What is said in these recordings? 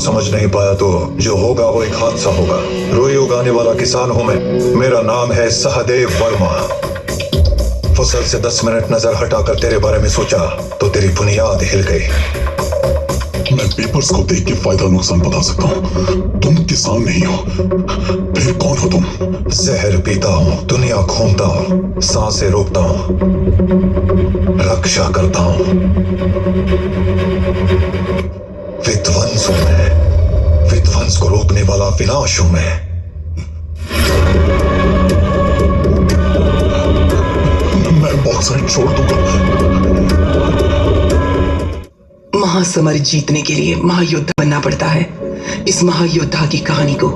समझ नहीं पाया तो जो होगा वो एक हादसा होगा। रुई उगाने वाला किसान हूं मैं। मेरा नाम है सहदेव वर्मा। फसल से 10 मिनट नजर हटाकर तेरे बारे में सोचा तो तेरी बुनियाद हिल गई। मैं पेपर्स को देख के फायदा नुकसान बता सकता हूँ। तुम किसान नहीं हो, फिर कौन हो तुम? जहर पीता हूँ, दुनिया घूमता हूँ, सांसें रोकता हूँ, रक्षा करता हूँ। विध्वंस हूं मैं। विध्वंस को रोकने वाला विनाश हूं मैं। मैं बॉक्सर छोड़ दूंगा। महासमर जीतने के लिए महायोद्धा बनना पड़ता है। इस महायोद्धा की कहानी को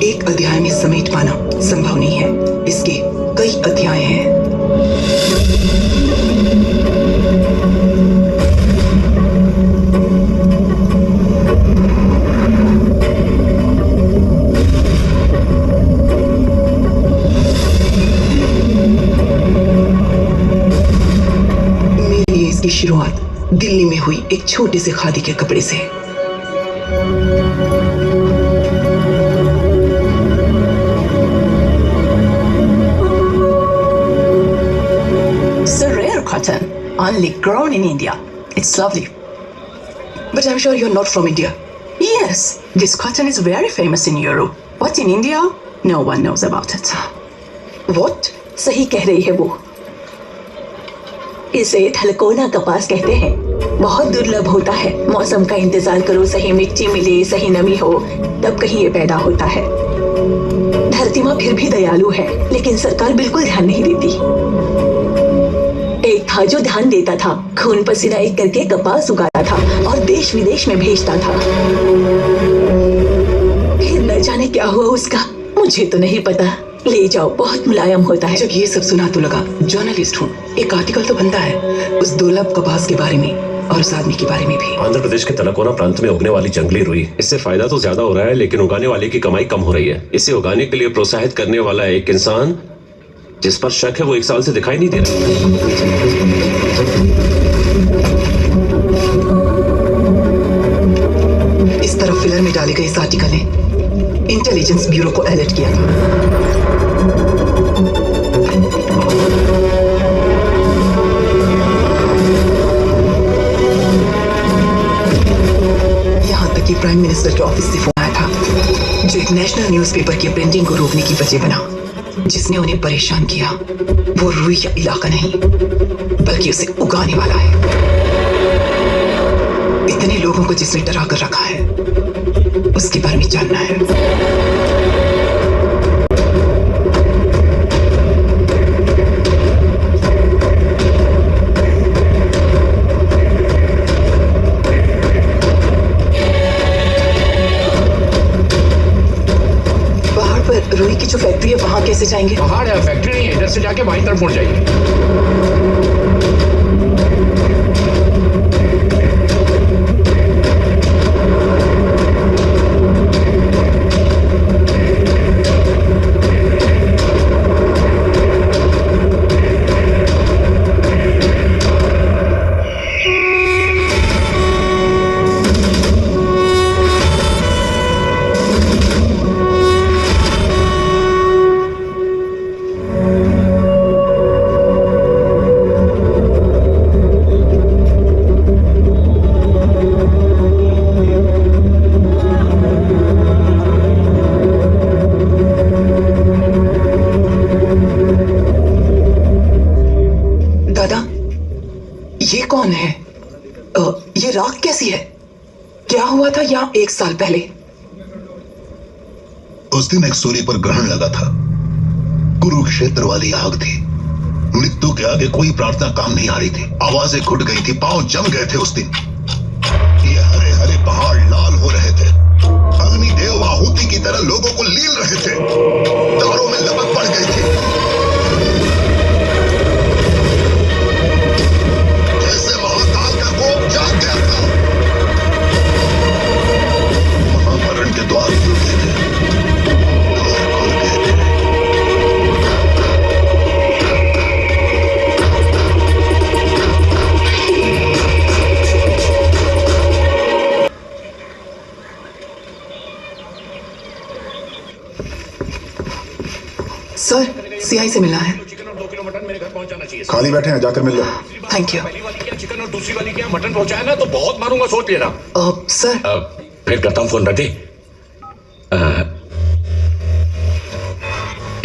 एक अध्याय में समेट पाना संभव नहीं है। इसके कई अध्याय हैं। मेरे लिए इसकी शुरुआत दिल्ली में हुई एक छोटे से खादी के कपड़े से। It's a rare cotton, only grown in India. It's lovely. But I'm sure you're not from India. Yes, this cotton is very famous in Europe, but in India, no one knows about it. What? सही कह रही है वो। इसे थलकोना कपास कहते हैं। बहुत दुर्लभ होता है। मौसम का इंतजार करो, सही मिट्टी मिले, सही नमी हो, तब कहीं ये पैदा होता है। धरती माँ फिर भी दयालु है, लेकिन सरकार बिल्कुल ध्यान नहीं देती। एक था जो ध्यान देता था, खून पसीना एक करके कपास उगाता था और देश विदेश में भेजता था। फिर न जाने क्या हुआ उसका, मुझे तो नहीं पता। ले जाओ, बहुत मुलायम होता है। जब ये सब सुना तो लगा जर्नलिस्ट हूँ, एक आर्टिकल तो बनता है उस दुर्लभ कपास के बारे में और उस आदमी के बारे में भी। आंध्र प्रदेश के तलकोना प्रांत में उगने वाली जंगली रुई, इससे फायदा तो ज्यादा हो रहा है, लेकिन उगाने वाले की कमाई कम हो रही है। इसे उगाने के लिए प्रोत्साहित करने वाला एक इंसान जिस पर शक है वो 1 साल से दिखाई नहीं दे रहा। इस तरह फिल्म में डाले गए इस आर्टिकल ने इंटेलिजेंस ब्यूरो को अलर्ट किया था। यहाँ तक कि प्राइम मिनिस्टर के ऑफिस से फोन आया था, जो एक नेशनल न्यूज़पेपर की प्रिंटिंग को रोकने की वजह बना। जिसने उन्हें परेशान किया वो रुई का इलाका नहीं, बल्कि उसे उगाने वाला है। इतने लोगों को जिसने डरा कर रखा है, उसके बारे में जानना है। पहाड़ पर रुई की जो फैक्ट्री है वहां कैसे जाएंगे? पहाड़ है, फैक्ट्री नहीं है। इधर से जाके बाईं तरफ मुड़ जाइए। ये कौन है? ये राख कैसी है? क्या हुआ था यहाँ 1 साल पहले? उस दिन एक सूर्य पर ग्रहण लगा था। कुरुक्षेत्र वाली आग थी। मृत्यु के आगे कोई प्रार्थना काम नहीं आ रही थी। आवाजें घुट गई थी, पांव जम गए थे उस दिन। ये हरे हरे पहाड़ लाल हो रहे थे। अग्नि देव आहुति की तरह लोगों को लील रहे थे। तारों में लपक पड़ गई थी। जैसे महाकाल का कोप जाग गया था। महामरण के द्वार खुल गए थे। सीआई से मिलना है। चिकन और 2 किलो मटन मेरे घर पहुंचाना चाहिए। खाली बैठे हैं, जाकर मिल लो। Thank you. पहली वाली क्या चिकन और दूसरी वाली क्या मटन पहुंचाया ना तो बहुत मारूंगा, सोच लेना। सर फिर करता हूँ फोन, रख दे।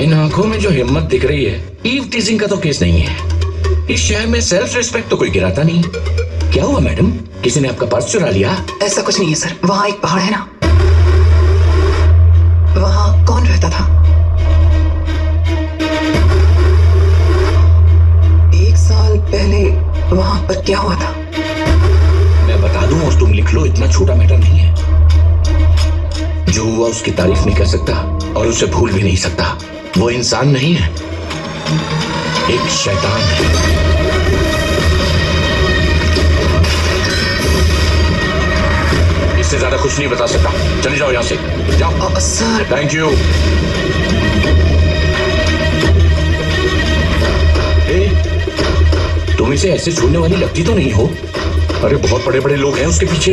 इन आंखों में जो हिम्मत दिख रही है, ईव टीजिंग का तो केस नहीं है। इस शहर में सेल्फ रिस्पेक्ट तो कोई गिराता नहीं। क्या हुआ मैडम, किसी ने आपका पर्स चुरा लिया? ऐसा कुछ नहीं है सर, वहाँ एक पहाड़ है ना, वहाँ कौन रहता था? 1 साल पहले वहाँ पर क्या हुआ था? मैं बता दूं और तुम लिख लो, इतना छोटा मैटर नहीं है। जो हुआ उसकी तारीफ नहीं कर सकता और उसे भूल भी नहीं सकता। वो इंसान नहीं है, एक शैतान है। इससे ज्यादा कुछ नहीं बता सकता। चले जाओ यहाँ से, जाओ। Sir thank you. तुम इसे ऐसे छोड़ने वाली लगती तो नहीं हो? अरे बहुत बड़े बड़े लोग हैं उसके पीछे।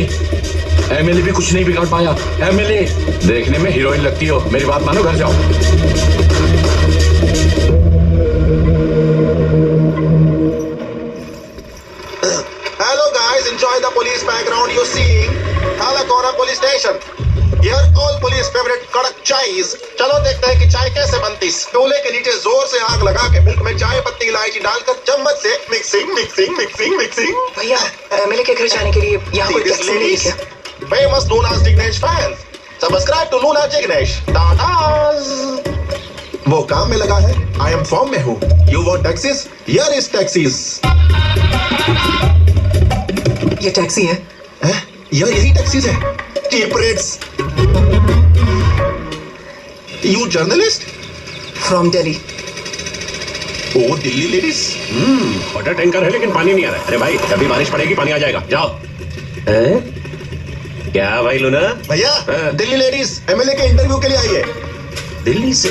एमएलए भी कुछ नहीं बिगाड़ पाया। एमएलए देखने में हीरोइन लगती हो। मेरी बात मानो, घर जाओ। Hello guys, enjoy the police background you're seeing. Talakona Police Station. Here all police favorite कड़क चाय। चलो देखते हैं कि चाय कैसे बनती। चूल्हे के नीचे जोर से आग लगा के मुल्क में चाय पत्ती इलायची डालकर चम्मच से मिक्सिंग मिक्सिंग मिक्सिंग मिक्सिंग। भैया, एमएलए के घर जाने के लिए यहाँ कोई टैक्सी मिलेगी क्या? Famous Luna Jignesh fans. Subscribe to Luna Jignesh. Tatas. वो काम में लगा है, I am फॉर्म में हूँ। You want taxis? Here is taxis. ये टैक्सी है? यार यही टैक्सीज है। Cheap rates. You journalist? From Delhi. Oh Delhi ladies. Water tanker है लेकिन पानी नहीं आ रहा है। अरे भाई, जब भी बारिश पड़ेगी पानी आ जाएगा। जाओ। क्या भाई लूना? भैया, दिल्ली लेडीज एमएलए के इंटरव्यू के लिए आई है। दिल्ली से?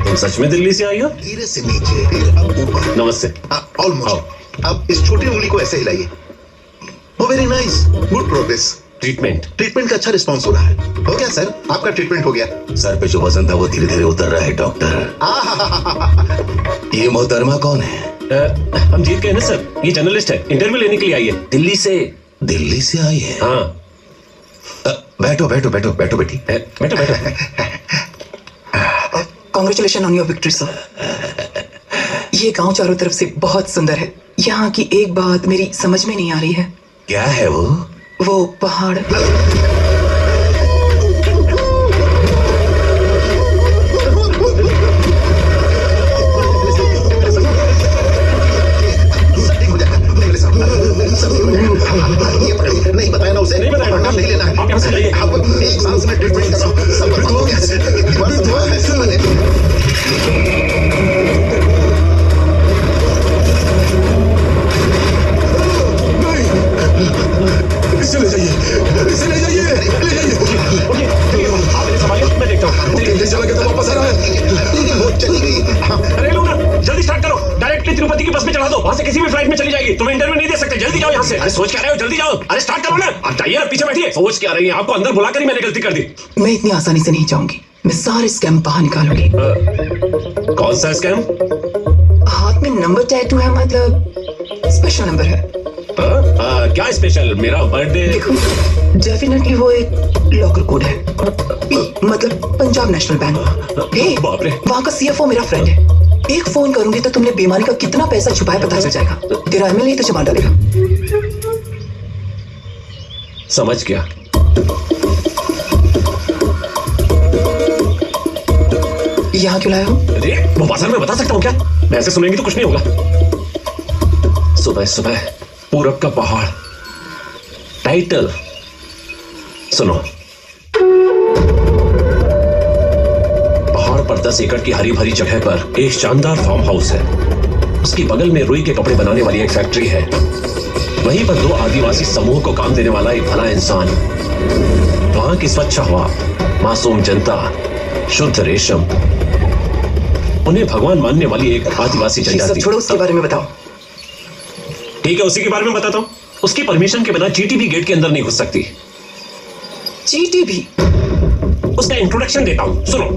तुम सच में दिल्ली से आई हो? धीरे से नीचे, फिर अब ऊपर। नमस्ते। ऑलमोस्ट। अब इस छोटी उंगली को ऐसे हिलाइए। Oh very nice, good progress. Treatment का अच्छा रिस्पॉन्स हो रहा है। हो गया सर, आपका ट्रीटमेंट हो गया। सर पे जो वजन था वो धीरे धीरे उतर रहा है डॉक्टर। ये मोहतरमा कौन है? हम जीत गए ना सर। ये जर्नलिस्ट है, इंटरव्यू लेने के लिए आई है दिल्ली से। दिल्ली से आई है? हाँ। बैठो बैठो बैठो बैठो बेटी। बैठो बैठो। Congratulation on your victory sir. ये गांव चारों तरफ से बहुत सुंदर है। यहाँ की एक बात मेरी समझ में नहीं आ रही है। क्या है वो पहाड़। नहीं बताया ना उसे। नहीं बताया, नहीं लेना है। आप यहाँ से जाइए। आप 1 साल से मैं ट्रीटमेंट कर रहा हूँ। सब बर्बाद हो गया। इतनी बार समझाया है। इसे ले जाइए, इसे ले जाइए, ले जाइए। आप इन्हें संभालिए, मैं देखता हूँ। ले चला गया तो वापस आ रहा है। बहुत चली गई। अरे लूना, जल्दी स्टार्ट करो। डायरेक्टली तिरुपति की बस में चढ़ा दो। वहां से किसी भी फ्लाइट में चली जाएगी। तुम इंटरव्यू नहीं दे सकते। जल्दी जाओ यहाँ से। अरे सोच क्या रहे हो? जल्दी जाओ। अरे स्टार्ट करो ना। आप जाइए ना, पीछे बैठिए। सोच क्या रही है? आपको अंदर बुलाकर ही मैंने गलती कर दी। मैं इतनी आसानी से नहीं जाऊंगी। मैं सारे स्कैम बाहर निकालूंगी। कौन सा स्कैम? हाथ में नंबर टैटू है, मतलब स्पेशल नंबर है। क्या स्पेशल? मेरा बर्थडे? देखो, डेफिनेटली वो एक लॉकर कोड है। मतलब पंजाब नेशनल बैंक। बाप रे। वहाँ का सीएफओ मेरा फ्रेंड है। एक फोन करूंगी तो तुमने बेईमानी का कितना पैसा छुपाया पता चल जाएगा। तेरा एमएलए तो जमा डालेगा। समझ गया। यहाँ क्यों लाया हो? अरे वो बाजार में बता सकता हूँ क्या? मैं ऐसे सुनेंगी तो कुछ नहीं होगा। सुबह सुबह पूरब का पहाड़। टाइटल सुनो। पहाड़ पर 10 एकड़ की हरी भरी जगह पर एक शानदार फार्म हाउस है। उसकी बगल में रुई के कपड़े बनाने वाली एक फैक्ट्री है। वहीं पर 2 आदिवासी समूह को काम देने वाला एक भला इंसान। वहां की स्वच्छ हवा, मासूम जनता, शुद्ध रेशम, उन्हें भगवान मानने वाली एक आदिवासी ये सब जनजाति। छोड़ो, उसके बारे में बताओ। ठीक है, उसी के बारे में बताता हूँ। उसकी परमिशन के बिना चीटी भी गेट के अंदर नहीं घुस सकती। चीटी भी? उसका इंट्रोडक्शन देता हूं, सुनो।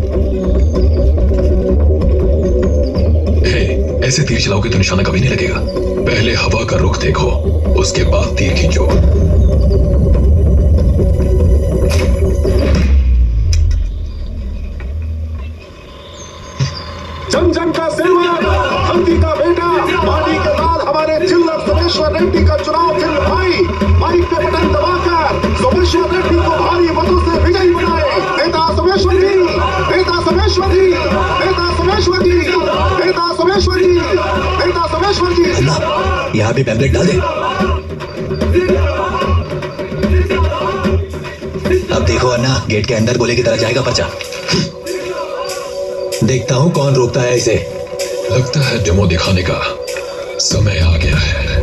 ऐसे तीर चलाओगे तो निशाना कभी नहीं लगेगा। पहले हवा का रुख देखो, उसके बाद तीर खींचो। जन जन का सेवक, धरती का बेटा, माटी के लाल हमारे चिल्लर सोमेश्वर रेड्डी का चुनाव चिन्ह भाई, माइक पे बटन दबाकर सोमेश्वर रेड्डी को भारी मतों से विजयी बनाए। नेता सोमेश्वर जी, नेता सोमेश्वर जी, नेता सोमेश्वर जी, नेता सोमेश्वर जी, नेता सोमेश्वर जी। यहाँ पे पैम्पलेट डाल दे। अब देखो अन्ना, गेट के अंदर गोले की तरह जाएगा पर्चा। देखता हूँ कौन रोकता है इसे। लगता है डेमो दिखाने का समय आ गया है।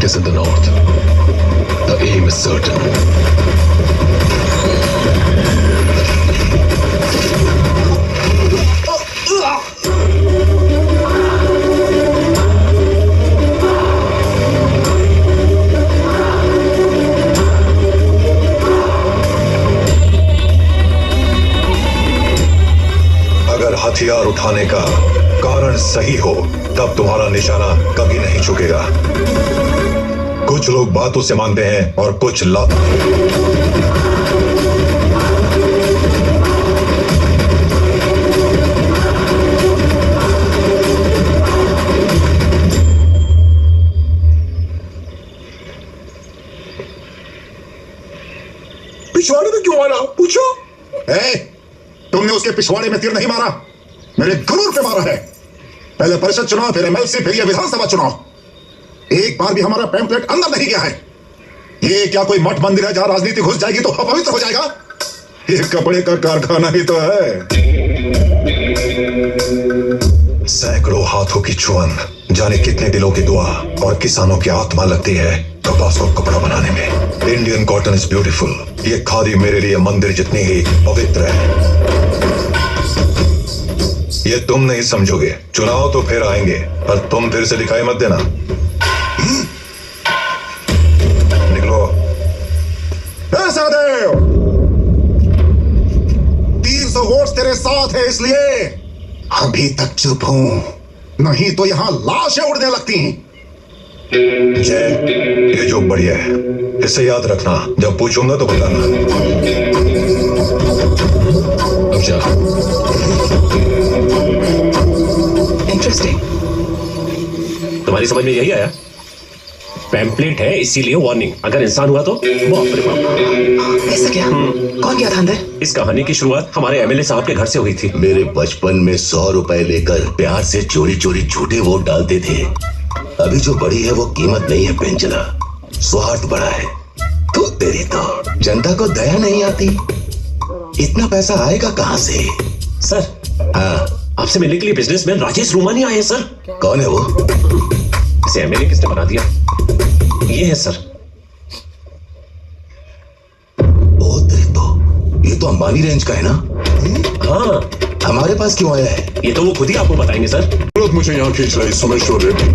Is in the north. The aim is certain. अगर हथियार उठाने का कारण सही हो तब तुम्हारा निशाना कभी नहीं झुकेगा। कुछ लोग बातों से मानते हैं और कुछ लात। पिछवाड़े में क्यों मारा? पूछो। तुमने उसके पिछवाड़े में तीर नहीं मारा, मेरे गुरूर पे मारा है। पहले परिषद चुनाव, फिर एमएलसी, फिर ये विधानसभा चुनाव। एक बार भी हमारा पैम्पलेट अंदर नहीं गया है। ये क्या कोई मठ मंदिर है जहां राजनीति घुस जाएगी तो अपवित्र हो जाएगा? ये कपड़े का कारखाना ही तो है। सैकड़ों हाथों की चुअन, जाने कितने दिलों की दुआ और किसानों की आत्मा लगती है कपास को कपड़ा बनाने में। Indian cotton is beautiful. ये खादी मेरे लिए मंदिर जितनी ही पवित्र है। ये तुम नहीं समझोगे। चुनाव तो फिर आएंगे, पर तुम फिर से दिखाई मत देना। निकलो। सहदेव, 300 वोट तेरे साथ है, इसलिए अभी तक चुप हूं, नहीं तो यहां लाशें उड़ने लगती हैं। जय, ये जो बढ़िया है, इसे याद रखना। जब पूछूंगा तो बताना। अब जा। इंटरेस्टिंग। तुम्हारी समझ में यही आया? पैम्पलेट है इसीलिए वार्निंग, अगर इंसान हुआ तो बाप रे बाप। ऐसा क्या? कौन गया था अंदर? इस कहानी की शुरुआत हमारे एमएलए साहब के घर से हुई थी। मेरे बचपन में 100 रुपए लेकर प्यार से चोरी चोरी झूठे वोट डालते थे। अभी जो बड़ी है वो कीमत नहीं है पेंचला, स्वार्थ बड़ा है। तो तेरी तो जनता को दया नहीं आती। इतना पैसा आएगा कहां से? सर, हाँ, आपसे मिलने के लिए बिजनेसमैन राजेश रूमानी आए हैं सर। कौन है वो? इसे एमएलए किसने बना दिया? ये है सर। ओ तेरी तो, ये तो अंबानी रेंज का है ना? हाँ। हमारे पास क्यों आया है? ये तो वो खुद ही आपको बताएंगे सर। मुझे यहाँ खींच रही सोमेश्वर रेड्डी।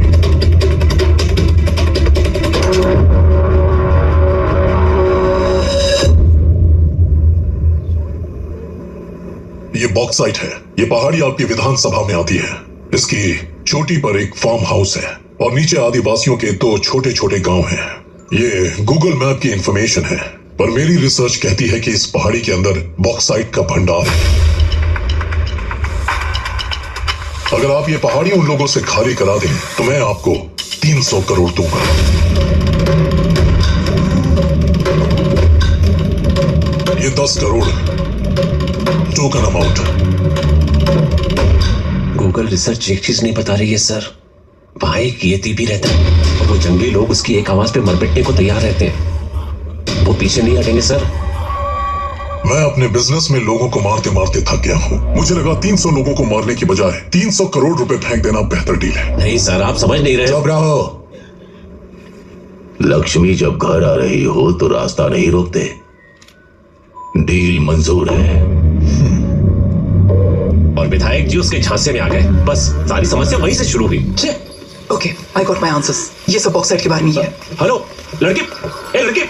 ये बॉक्साइट है। ये पहाड़ी आपकी विधानसभा में आती है। इसकी चोटी पर एक फार्म हाउस है और नीचे आदिवासियों के 2 छोटे छोटे गांव हैं। ये गूगल मैप की इंफॉर्मेशन है, पर मेरी रिसर्च कहती है कि इस पहाड़ी के अंदर बॉक्साइट का भंडार है। अगर आप ये पहाड़ी उन लोगों से खाली करा दें तो मैं आपको 300 करोड़ दूंगा। ये 10 crore token amount. Google research एक चीज नहीं बता रही है सर। वहां एक येती भी रहता है और वो जंगली लोग उसकी एक आवाज पे मरपिटने को तैयार रहते हैं। वो पीछे नहीं हटेंगे सर। मैं अपने बिजनेस में लोगों को मारते मारते थक गया हूँ। मुझे लगा 300 लोगों को मारने की बजाय 300 करोड़ रुपए फेंक देना बेहतर डील है। नहीं सर, आप समझ नहीं रहे। चुप रहो। लक्ष्मी जब घर आ रही हो तो रास्ता नहीं रोकते। डील मंजूर है। और विधायक जी उसके झांसे में आ गए। बस सारी समस्या वहीं से शुरू हुई। Okay, I got my answers. ये सब बॉक्साइट के बारे में ही है। हेलो लड़की, ए लड़की,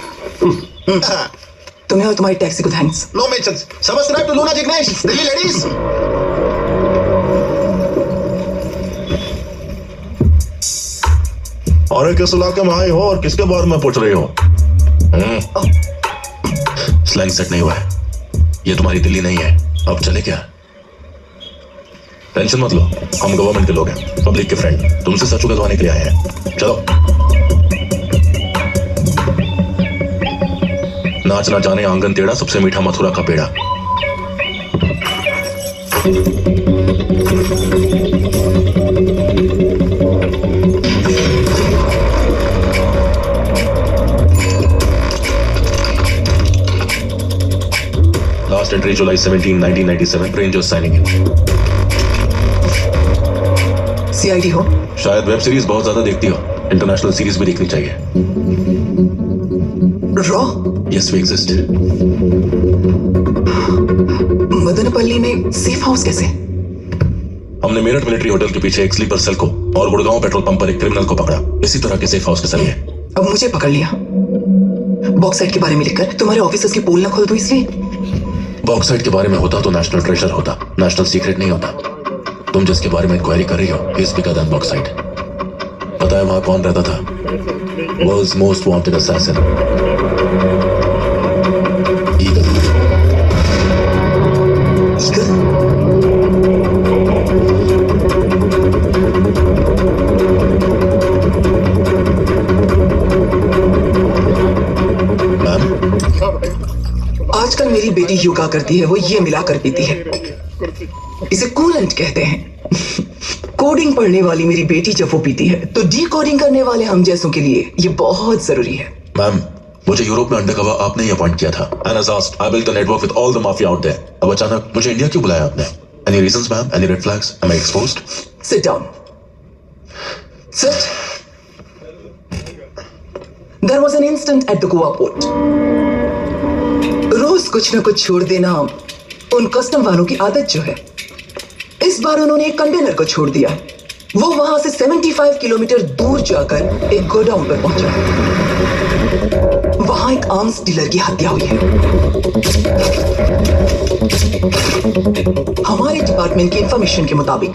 तुम्हें और तुम्हारी टैक्सी को thanks. No mentions. Subscribe to Luna Jignesh, Delhi ladies. और किस इलाके में आए हो और किसके बारे में पूछ रही हो? स्लैंग सेट नहीं हुआ है। ये तुम्हारी दिल्ली नहीं है। अब चले क्या? टेंशन मत लो, हम गवर्नमेंट के लोग हैं, पब्लिक के फ्रेंड। तुमसे सच उगलवाने के लिए आए हैं। चलो। नाच ना जाने आंगन टेढ़ा, सबसे मीठा मथुरा का पेड़ा। लास्ट एंट्री जुलाई 17, 1997। रेंजर साइनिंग इन। सीआईडी हो? शायद वेब सीरीज बहुत ज्यादा देखती हो। इंटरनेशनल सीरीज भी देखनी चाहिए। रॉ? Yes, we exist. मदनपल्ली में सेफ हाउस कैसे? हमने मेरठ मिलिट्री होटल के पीछे एक स्लीपर सेल को और गुड़गांव पेट्रोल पंप पर एक क्रिमिनल को पकड़ा। इसी तरह के सेफ हाउस के जरिए। अब मुझे पकड़ लिया। बॉक्साइट के बारे में लिखकर तुम्हारे ऑफिसर्स की पोल न खोल दूं इसलिए? बॉक्साइट के बारे में होता तो नेशनल ट्रेजर होता, नेशनल सीक्रेट नहीं होता। तुम जिसके बारे में इंक्वायरी कर रही हो, इज बिगर देन बॉक्साइट। पता है वहां कौन रहता था? World's most wanted assassin, Eagle. आजकल मेरी बेटी योगा करती है, वो ये मिला कर पीती है। इसे कूलेंट कहते हैं। कोडिंग पढ़ने वाली मेरी बेटी जब वो पीती है तो डी कोडिंग करने वाले हम जैसों के लिए ये बहुत जरूरी है। मैम, मुझे यूरोप में अंडरकवर आपने ही अपॉइंट किया था। And as asked, I built a network with all the mafia out there. अब अचानक मुझे इंडिया क्यों बुलाया आपने? Any reasons, ma'am? Any red flags? Am I exposed? Sit down. Sit. There was an incident at the Goa port. रोज कुछ न कुछ छोड़ देना उन कस्टम वालों की आदत जो है। इस बार उन्होंने एक कंटेनर को छोड़ दिया। वो वहां से 75 किलोमीटर दूर जाकर एक गोडाउन पर पहुंचा। वहां एक आर्म्स डीलर की हत्या हुई है। हमारे डिपार्टमेंट की इंफॉर्मेशन के मुताबिक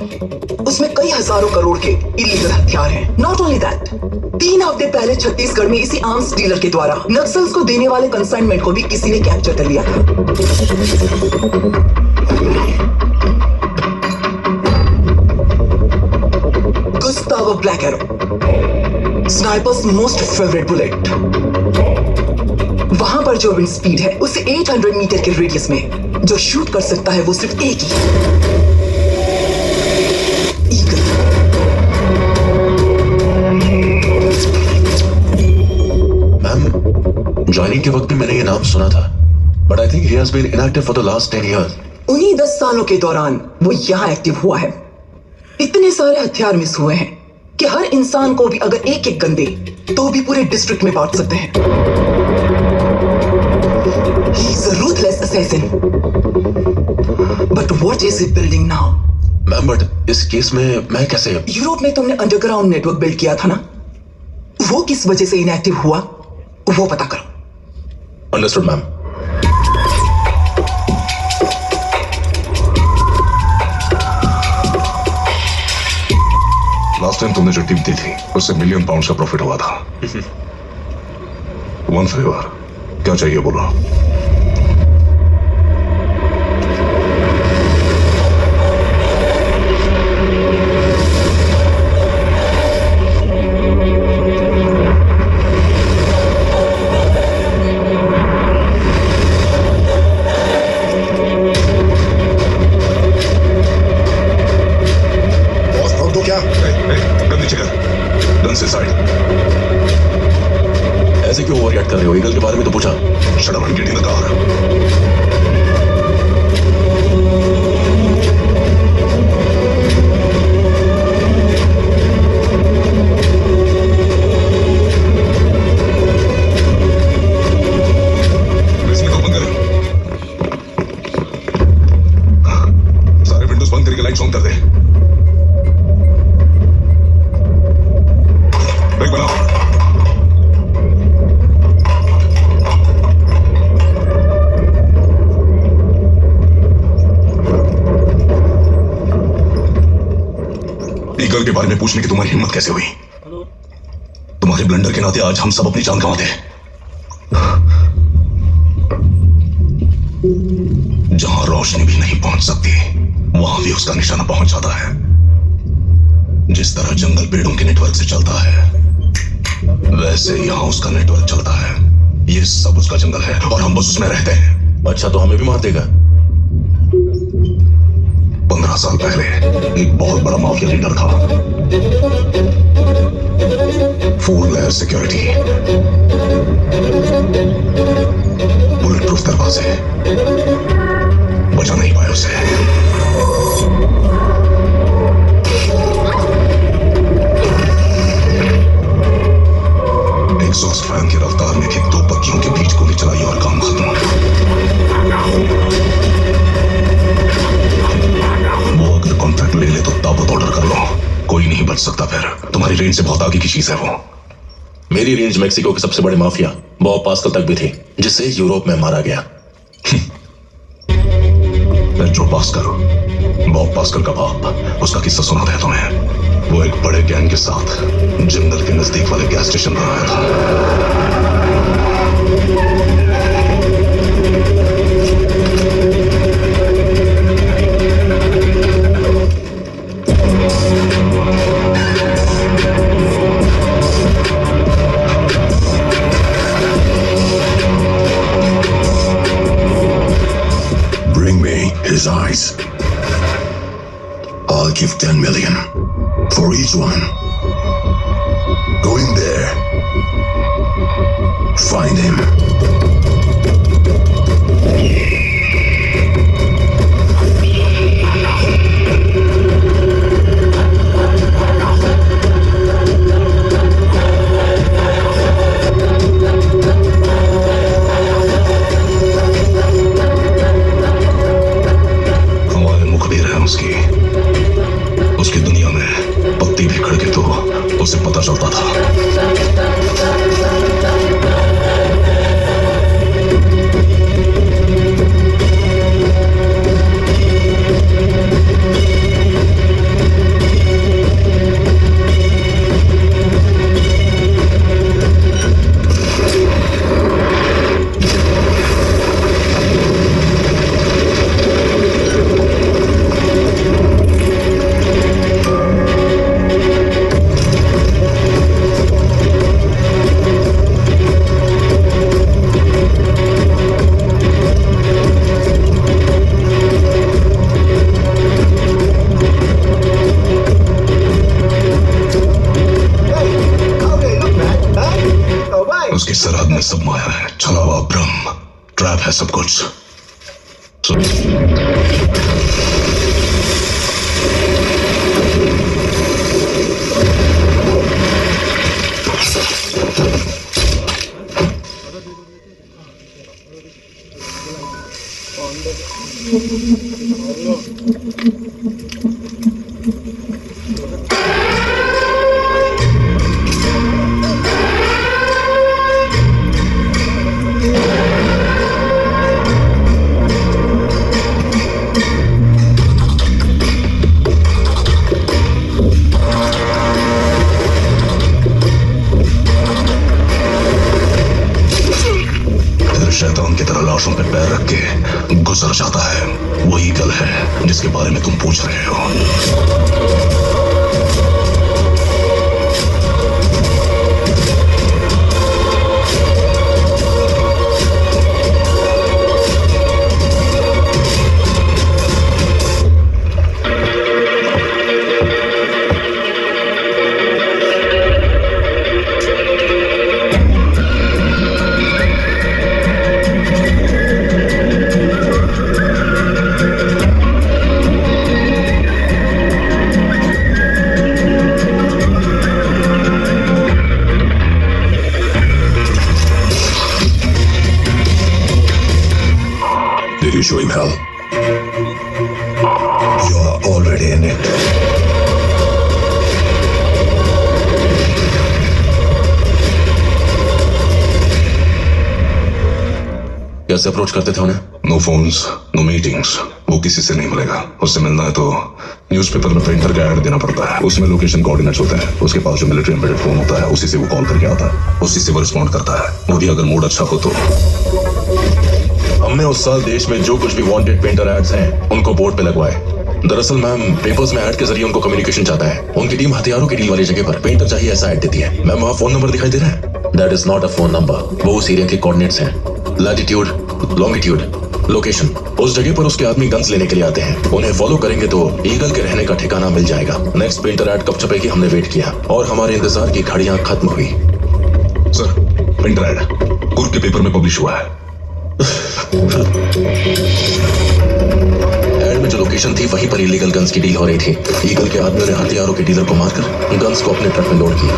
उसमें कई हजारों करोड़ के इलीगल हथियार हैं। नॉट ओनली दैट, 3 हफ्ते पहले छत्तीसगढ़ में इसी आर्म्स डीलर के द्वारा नक्सल्स को देने वाले कंसाइनमेंट को भी किसी ने कैप्चर कर लिया था। Gustavo black arrow, snipers most favourite bullet. वहां पर जो विंड स्पीड है उसे 800 मीटर के रेडियस में जो शूट कर सकता है वो सिर्फ एक ही है, ईगल। मैम, ज्वाइनिंग के वक्त भी मैंने ये नाम सुना था, but I think he has been inactive for the last 10 years। उन्हीं 10 सालों के दौरान वो यहाँ एक्टिव हुआ है। इतने सारे हथियार मिस हुए हैं कि हर इंसान को भी अगर एक एक गन दे तो भी पूरे डिस्ट्रिक्ट में बांट सकते हैं। He is a ruthless assassin. But what is he building now? Ma'am, but इस केस में मैं कैसे? यूरोप में तुमने अंडरग्राउंड नेटवर्क बिल्ड किया था ना, वो किस वजह से इनएक्टिव हुआ वो पता करो। Understood ma'am. लास्ट टाइम तुमने जो टिप दी थी उससे £1 मिलियन का प्रॉफिट हुआ था। वन फेवर, क्या चाहिए बोलो। पीछे कर। गन से साइड। ऐसे क्यों ओवर रिएक्ट कर रहे हो? ईगल के बारे में तो पूछा। Shut up and get in the car. Lights on कर दे। ब्रेक बनाओ। ईगल के बारे में पूछने की तुम्हारी हिम्मत कैसे हुई? तुम्हारे ब्लंडर के नाते आज हम सब अपनी जान गंवाते हैं। जहां रोशनी भी नहीं पहुंच सकती वहां भी उसका निशाना पहुंच जाता है। जिस तरह जंगल पेड़ों के नेटवर्क से चलता है वैसे यहां उसका नेटवर्क चलता है। ये सब उसका जंगल है और हम बस उसमें रहते हैं। अच्छा, तो हमें भी मार देगा? 15 साल पहले एक बहुत बड़ा माफिया लीडर था। फूल लेयर सिक्योरिटी, बुलेट प्रूफ दरवाजे, बचा नहीं पाए उसे। एग्जॉस्ट फैन की रफ्तार में भी 2 पत्तियों के बीच गोली चलाई और काम खत्म। वो अगर कॉन्ट्रैक्ट ले ले तो ताबूत ऑर्डर कर लो, कोई नहीं बच सकता। फिर तुम्हारी रेंज से बहुत आगे की चीज है वो। मेरी रेंज मेक्सिको के सबसे बड़े माफिया बॉब पास्कल तक भी थी, जिसे यूरोप में मारा गया। पेड्रो पास्कल, बॉब पास्कल का बाप, उसका किस्सा सुना था तुम्हें? वो एक बड़े गैंग के साथ जंगल के नजदीक वाले गैस स्टेशन पर आया था। Bring me his eyes. I'll give 10 million for each one. Go in there. Find him. हमारे मुखबिर है उसकी दुनिया में पत्ती भी खड़के तो उसे पता चलता था। उसकी सरहद में सब माया है, छलावा, भ्रम, ट्रैप है सब कुछ। शैतान की तरह लाशों पे पैर रख के गुजर जाता है। वही ईगल है जिसके बारे में तुम पूछ रहे हो। show him hell. You are already in it. कैसे अप्रोच करते थे उन्हें? नो फोन्स, नो मीटिंग्स, वो किसी से नहीं मिलेगा। उससे मिलना है तो न्यूज़पेपर में प्रिंटर का ऐड देना पड़ता है, उसमें लोकेशन कोऑर्डिनेट्स होते हैं, उसके पास जो मिलिट्री एम्बेडेड फोन होता है उसी से वो कॉल करके आता है, उसी से वो रिस्पॉन्ड करता है, वो भी अगर मूड अच्छा हो तो। हमने उस साल देश में जो कुछ भी वांटेड पेंटर एड्स हैं उनको बोर्ड पे लगवाए। दरअसल मैम पेपर्स में ऐड के जरिए उनको कम्युनिकेशन चाहता है। उनकी टीम हथियारों की डील वाली जगह पर पेंटर चाहिए ऐसा ऐड देती है। मैम वहाँ फोन नंबर दिखाई दे रहा है? That is not a phone number, वो उस एरिया के कोऑर्डिनेट्स हैं। Latitude, longitude, location. उस जगह पर उसके आदमी गन्स लेने के लिए आते हैं। उन्हें फॉलो करेंगे तो ईगल के रहने का ठिकाना मिल जाएगा। नेक्स्ट पेंटर ऐड कब छपेगी हमने वेट किया और हमारे इंतजार की घड़ियां खत्म हुई। सर प्रिंटर ऐड कुर्क के पेपर में पब्लिश हुआ है। ऐड में जो लोकेशन थी वहीं पर इलीगल गन्स की डील हो रही थी। ईगल के आदमियों ने हथियारों के डीलर को मारकर गन्स को अपने ट्रक में लोड किया।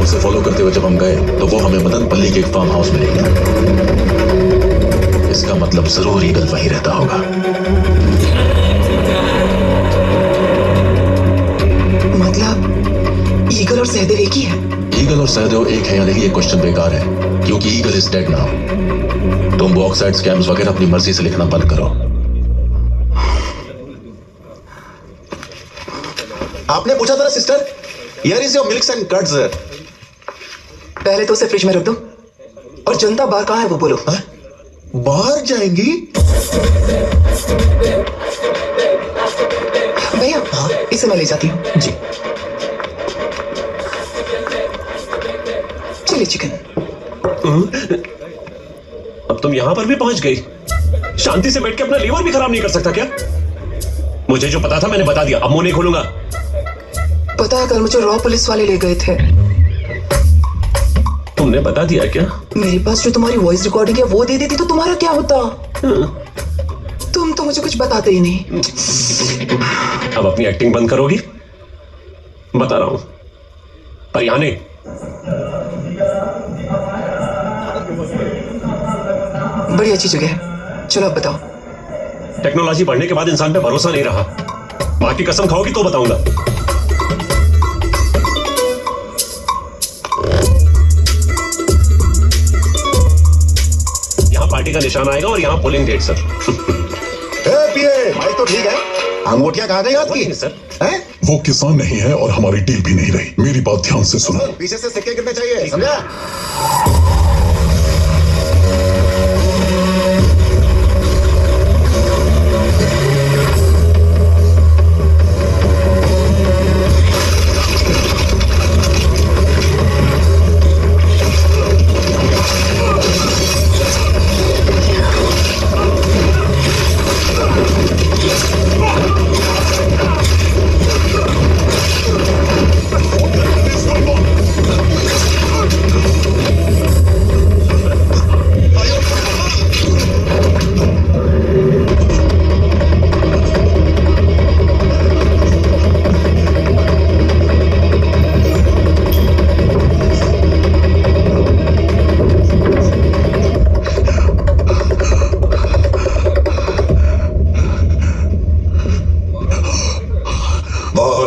उसे फॉलो करते हुए जब हम गए तो वो हमें मदनपल्ली के एक फार्म हाउस में ले गया। इसका मतलब जरूर ईगल वहीं रहता होगा। मतलब ईगल और सहदेव एक ही है? ईगल और सहदेव एक है या नहीं ये क्वेश्चन बेकार है, क्योंकि ईगल इज डेड नाउ। तुम बॉक्साइड स्कैम्स वगैरह अपनी मर्जी से लिखना बंद करो। आपने पूछा था ना sister, here is your milks and curds. पहले तो उसे फ्रिज में रख दो। और जनता बाहर कहाँ है वो बोलो। बाहर जाएंगी? भैया इसे मैं ले जाती हूँ। जी। Chilli chicken. अब तुम यहां पर भी पहुंच गई। शांति से बैठ के अपना लीवर भी खराब नहीं कर सकता क्या? मुझे जो पता था मैंने बता दिया, अब मुंह नहीं खोलूंगा। पता है कल मुझे रॉ पुलिस वाले ले गए थे। तुमने बता दिया क्या? मेरे पास जो तुम्हारी वॉइस रिकॉर्डिंग है वो दे देती तो तुम्हारा क्या होता? तुम तो मुझे कुछ बताते ही नहीं। अब अपनी एक्टिंग बंद करोगी? बता रहा हूं, पर यहां नहीं। बड़ी अच्छी जगह है, चलो अब बताओ। टेक्नोलॉजी बढ़ने के बाद इंसान पे भरोसा नहीं रहा। मां की कसम खाओगी तो बताऊंगा। यहां पार्टी का निशान आएगा और यहां पोलिंग डेट सर। पीए भाई तो ठीक है, अंगूठियां कहां गई आपकी? सर वो किसान नहीं है और हमारी डील भी नहीं रही। मेरी बात ध्यान से सुनो। पीछे से सिक्के कितने चाहिए, समझा?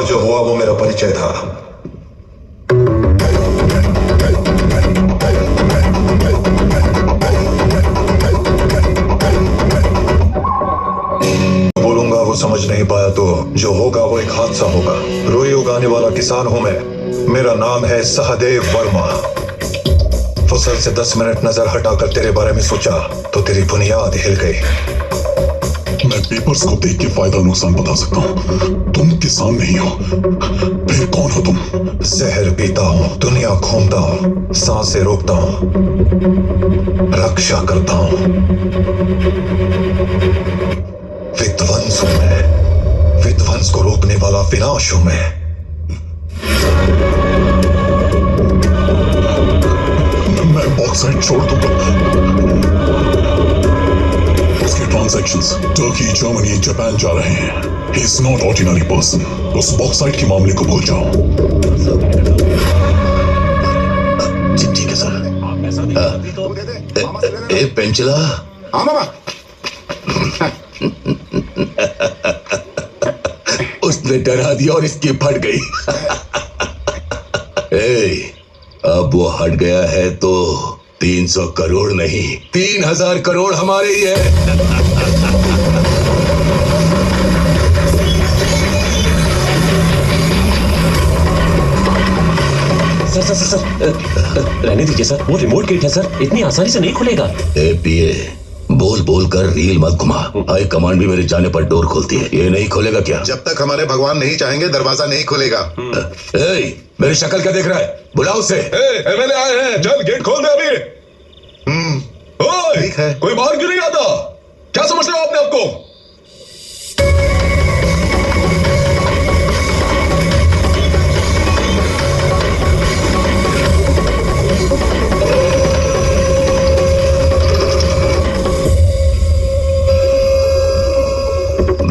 जो हुआ वो मेरा परिचय था। बोलूंगा वो समझ नहीं पाया तो जो होगा वो एक हादसा होगा। रुई उगाने वाला किसान हूं मैं। मेरा नाम है सहदेव वर्मा। फसल से 10 मिनट नजर हटाकर तेरे बारे में सोचा तो तेरी बुनियाद हिल गई। मैं पेपर्स को देख के फायदा नुकसान बता सकता हूँ। तुम किसान नहीं हो, फिर कौन हो तुम? जहर पीता हूँ, दुनिया घूमता हूँ, सांसें रोकता हूँ, रक्षा करता हूँ। विध्वंस हूं मैं, विध्वंस को रोकने वाला विनाश हूं मैं। मैं बॉक्साइट छोड़ दूंगा। उसके ट्रांजैक्शंस टर्की, जर्मनी, जापान जा रहे हैं। He is not ordinary person। उस बॉक्साइट के मामले को भूल जाओ। ठीक है ए पेंचला। हाँ मामा। उसने डरा दिया और इसकी फट गई। अब वो हट गया है तो 300 करोड़ नहीं 3000 करोड़ हमारे ही है। सर रहने दीजिए सर, वो रिमोट गेट है सर, इतनी आसानी से नहीं खुलेगा। पीए बोल बोल कर रील मत घुमा। हाई कमांड भी मेरे जाने पर डोर खोलती है, ये नहीं खोलेगा क्या? जब तक हमारे भगवान नहीं चाहेंगे दरवाजा नहीं खुलेगा। मेरी शक्ल क्या देख रहा है? बुलाओ उसे। एमएलए आए हैं, जल्द गेट खोल दे अभी। ठीक है। कोई बाहर क्यों नहीं आता? क्या समझते हो अपने आप को?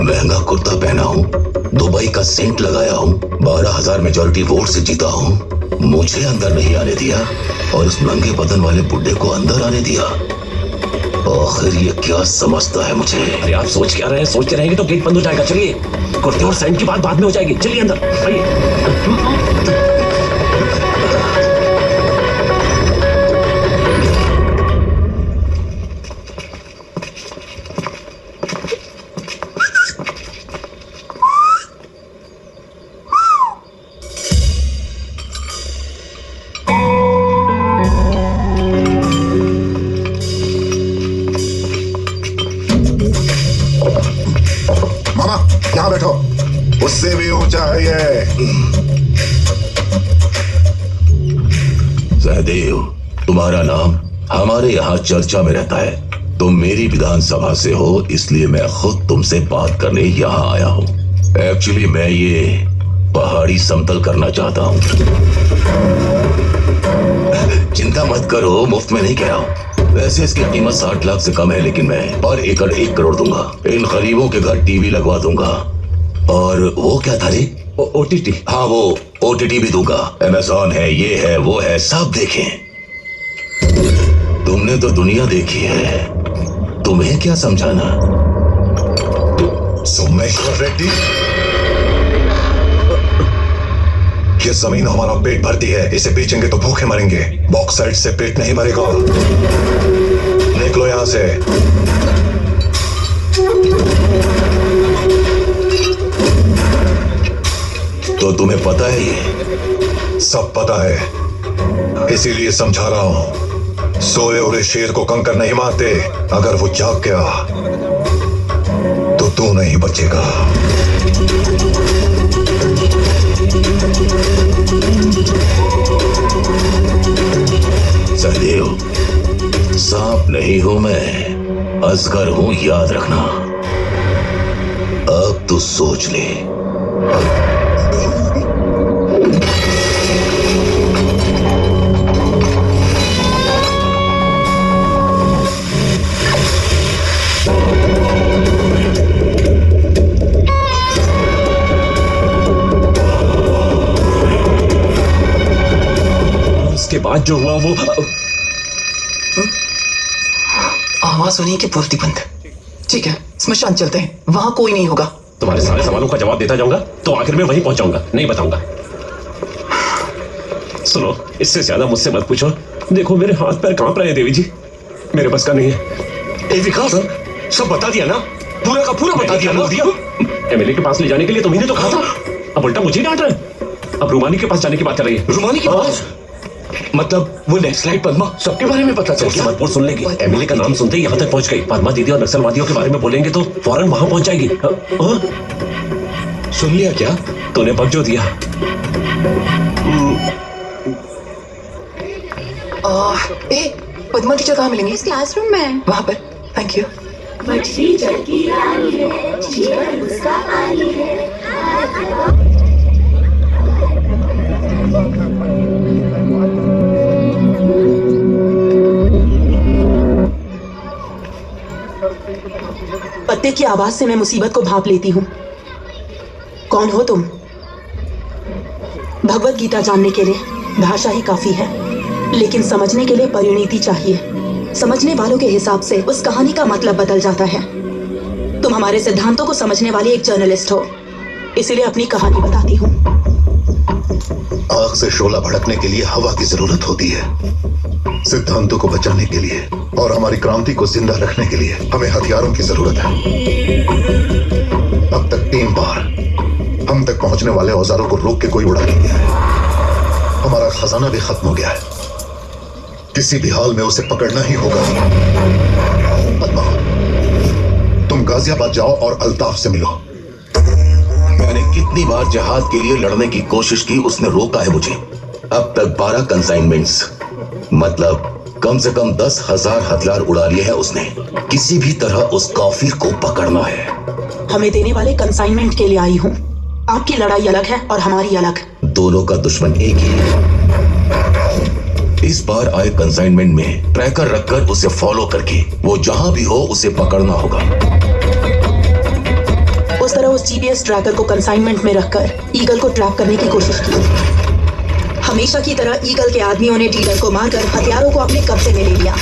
महंगा कुर्ता पहना हूँ, दुबई का सेंट लगाया हूँ, 12,000 मेजॉरिटी वोट से जीता हूँ। मुझे अंदर नहीं आने दिया और उस नंगे बदन वाले बुड्ढे को अंदर आने दिया। आखिर ये क्या समझता है मुझे? अरे आप सोच क्या रहे हैं? सोचते रहेंगे तो गेट बंद हो जाएगा। चलिए, कुर्ते और सेंट की बात बाद में हो जाएगी। चलिए अंदर आइए। यहाँ बैठो, उससे भी ऊंचा है ये। सहदेव, तुम्हारा नाम हमारे यहाँ चर्चा में रहता है। तुम मेरी विधानसभा से हो, इसलिए मैं खुद तुमसे बात करने यहाँ आया हूँ। एक्चुअली मैं ये पहाड़ी समतल करना चाहता हूँ। चिंता मत करो, मुफ्त में नहीं कह रहा हूँ। वैसे इसकी कीमत 60 लाख से कम है, लेकिन मैं पर एकड़ 1 करोड़ दूंगा। इन गरीबों के घर टीवी लगवा दूंगा। और वो क्या था रे? ओटीटी। हाँ, वो ओटीटी भी दूंगा। अमेज़न है, ये है, वो है, सब देखें। तुमने तो दुनिया देखी है, तुम्हें क्या समझाना? सोमेश्वर रेड्डी, ये जमीन हमारा पेट भरती है, इसे बेचेंगे तो भूखे मरेंगे। बॉक्साइट से पेट नहीं भरेगा। निकलो यहां से। तो तुम्हें पता है ये? सब पता है, इसीलिए समझा रहा हूं। सोए हुए शेर को कंकर नहीं मारते। अगर वो जाग गया तो तू नहीं बचेगा। सहदेव, सांप नहीं हूं मैं, अजगर हूं, याद रखना। अब तू सोच ले। उसके बाद जो हुआ वो आवाज सुनिए कि पूर्ति बंद। ठीक है, स्मशान चलते हैं, वहां कोई नहीं होगा। तुम्हारे सारे सवालों का जवाब देता जाऊंगा तो आखिर में वहीं पहुंचाऊंगा, नहीं बताऊंगा। सुनो, इससे ज्यादा मुझसे मत पूछो। देखो मेरे हाथ पैर कांप रहे हैं देवी जी, मेरे बस का नहीं है। विकास, सब बता दिया ना, पूरा का पूरा बता दिया ना। एमएलए के पास ले जाने के लिए तुम्हें तो कहा था, अब उल्टा मुझे डांट रहे हैं। अब रूमानी के पास जाने की बात कर रही है। रूमानी के पास? मतलब वो नेक्स्ट लाइट पद्मा सबके बारे में पता चल गया? मत सुन लेगी। एमएलए का नाम सुनते ही यहाँ तक पहुंच गई। पद्मा दीदी और नक्सलवादियों के बारे में बोलेंगे तो फौरन वहां पहुंच जाएगी। सुन लिया क्या? तूने बग जो दिया। पद्मा टीचर कहाँ मिलेंगे? इस क्लासरूम में। वहां पर। Thank you. मछली जल की रानी है, जीवन उसका पानी है। पत्ते की आवाज से मैं मुसीबत को भांप लेती हूँ। कौन हो तुम? भगवत गीता जानने के लिए भाषा ही काफी है, लेकिन समझने के लिए परिणीति चाहिए। समझने वालों के हिसाब से उस कहानी का मतलब बदल जाता है। तुम हमारे सिद्धांतों को समझने वाली एक जर्नलिस्ट हो, इसीलिए अपनी कहानी बताती हूँ। आग से शोला भड़कने के लिए हवा की जरूरत होती है। सिद्धांतों को बचाने के लिए और हमारी क्रांति को जिंदा रखने के लिए हमें हथियारों की जरूरत है। अब तक 3 बार हम तक पहुंचने वाले औजारों को रोक के कोई उड़ा नहीं गया है। हमारा खजाना भी खत्म हो गया है। किसी भी हाल में उसे पकड़ना ही होगा। पद्मा, तुम गाजियाबाद जाओ और अल्ताफ से मिलो। मैंने कितनी बार जहाज के लिए लड़ने की कोशिश की, उसने रोका है मुझे। अब तक 12 कंसाइनमेंट्स, मतलब कम से कम 10,000 हथियार उड़ा लिए हैं उसने। किसी भी तरह उस काफिर को पकड़ना है। हमें देने वाले कंसाइनमेंट के लिए आई हूँ। आपकी लड़ाई अलग है और हमारी अलग। दोनों का दुश्मन एक ही है। इस बार आए कंसाइनमेंट में ट्रैकर रखकर उसे फॉलो करके वो जहां भी हो उसे पकड़ना होगा। उस तरह उस जीपीएस ट्रैकर को कंसाइनमेंट में रखकर ईगल को ट्रैप करने की कोशिश की। हमेशा की तरह ईगल के आदमियों ने डीलर को मारकर हथियारों को अपने कब्जे में ले लिया।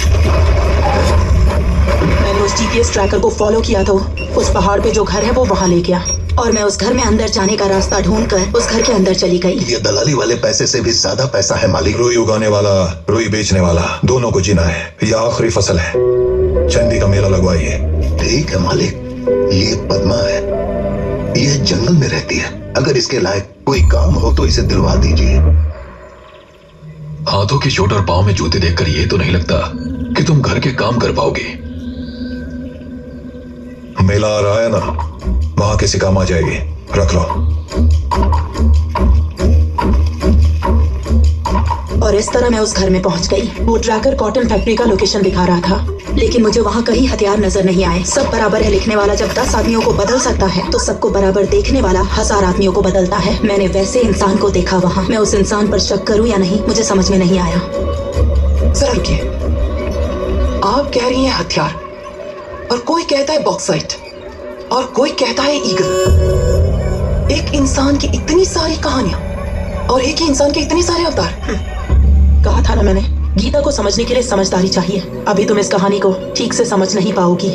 मैंने उस जीपीएस ट्रैकर को फॉलो किया तो उस पहाड़ पे जो घर है वो वहां ले गया, और मैं उस घर में अंदर जाने का रास्ता ढूंढकर उस घर के अंदर चली गई। ये दलाली वाले पैसे से भी ज्यादा पैसा है मालिक। रुई उगाने वाला, रुई बेचने वाला, दोनों को जीना है। यह आखिरी फसल है। चंदी का मेला लगवाइए। ठीक है मालिक, ये पद्मा है। ये जंगल में रहती है। अगर इसके लायक कोई काम हो तो इसे दिलवा दीजिए। हाथों की चोट और पांव में जूते देखकर ये तो नहीं लगता कि तुम घर के काम कर पाओगे। मेला आ रहा है ना, वहां किसी काम आ जाएगी। रख लो। और इस तरह मैं उस घर में पहुंच गई। वो ट्रैकर कॉटन फैक्ट्री का लोकेशन दिखा रहा था, लेकिन मुझे वहाँ कहीं हथियार नजर नहीं आए। सब बराबर है लिखने वाला जब 10 आदमियों को बदल सकता है, तो सबको बराबर देखने वाला 1000 आदमियों को बदलता है। मैंने वैसे इंसान को देखा वहाँ। मैं उस इंसान पर शक करूँ या नहीं, मुझे समझ में नहीं आया। जरा रुकिए, आप कह रही हैं हथियार, और कोई कहता है बॉक्साइट, और कोई कहता है ईगल। एक इंसान की इतनी सारी कहानियां और एक ही इंसान के इतने सारे अवतार। कहा था ना मैंने, गीता को समझने के लिए समझदारी चाहिए। अभी तुम इस कहानी को ठीक से समझ नहीं पाओगी,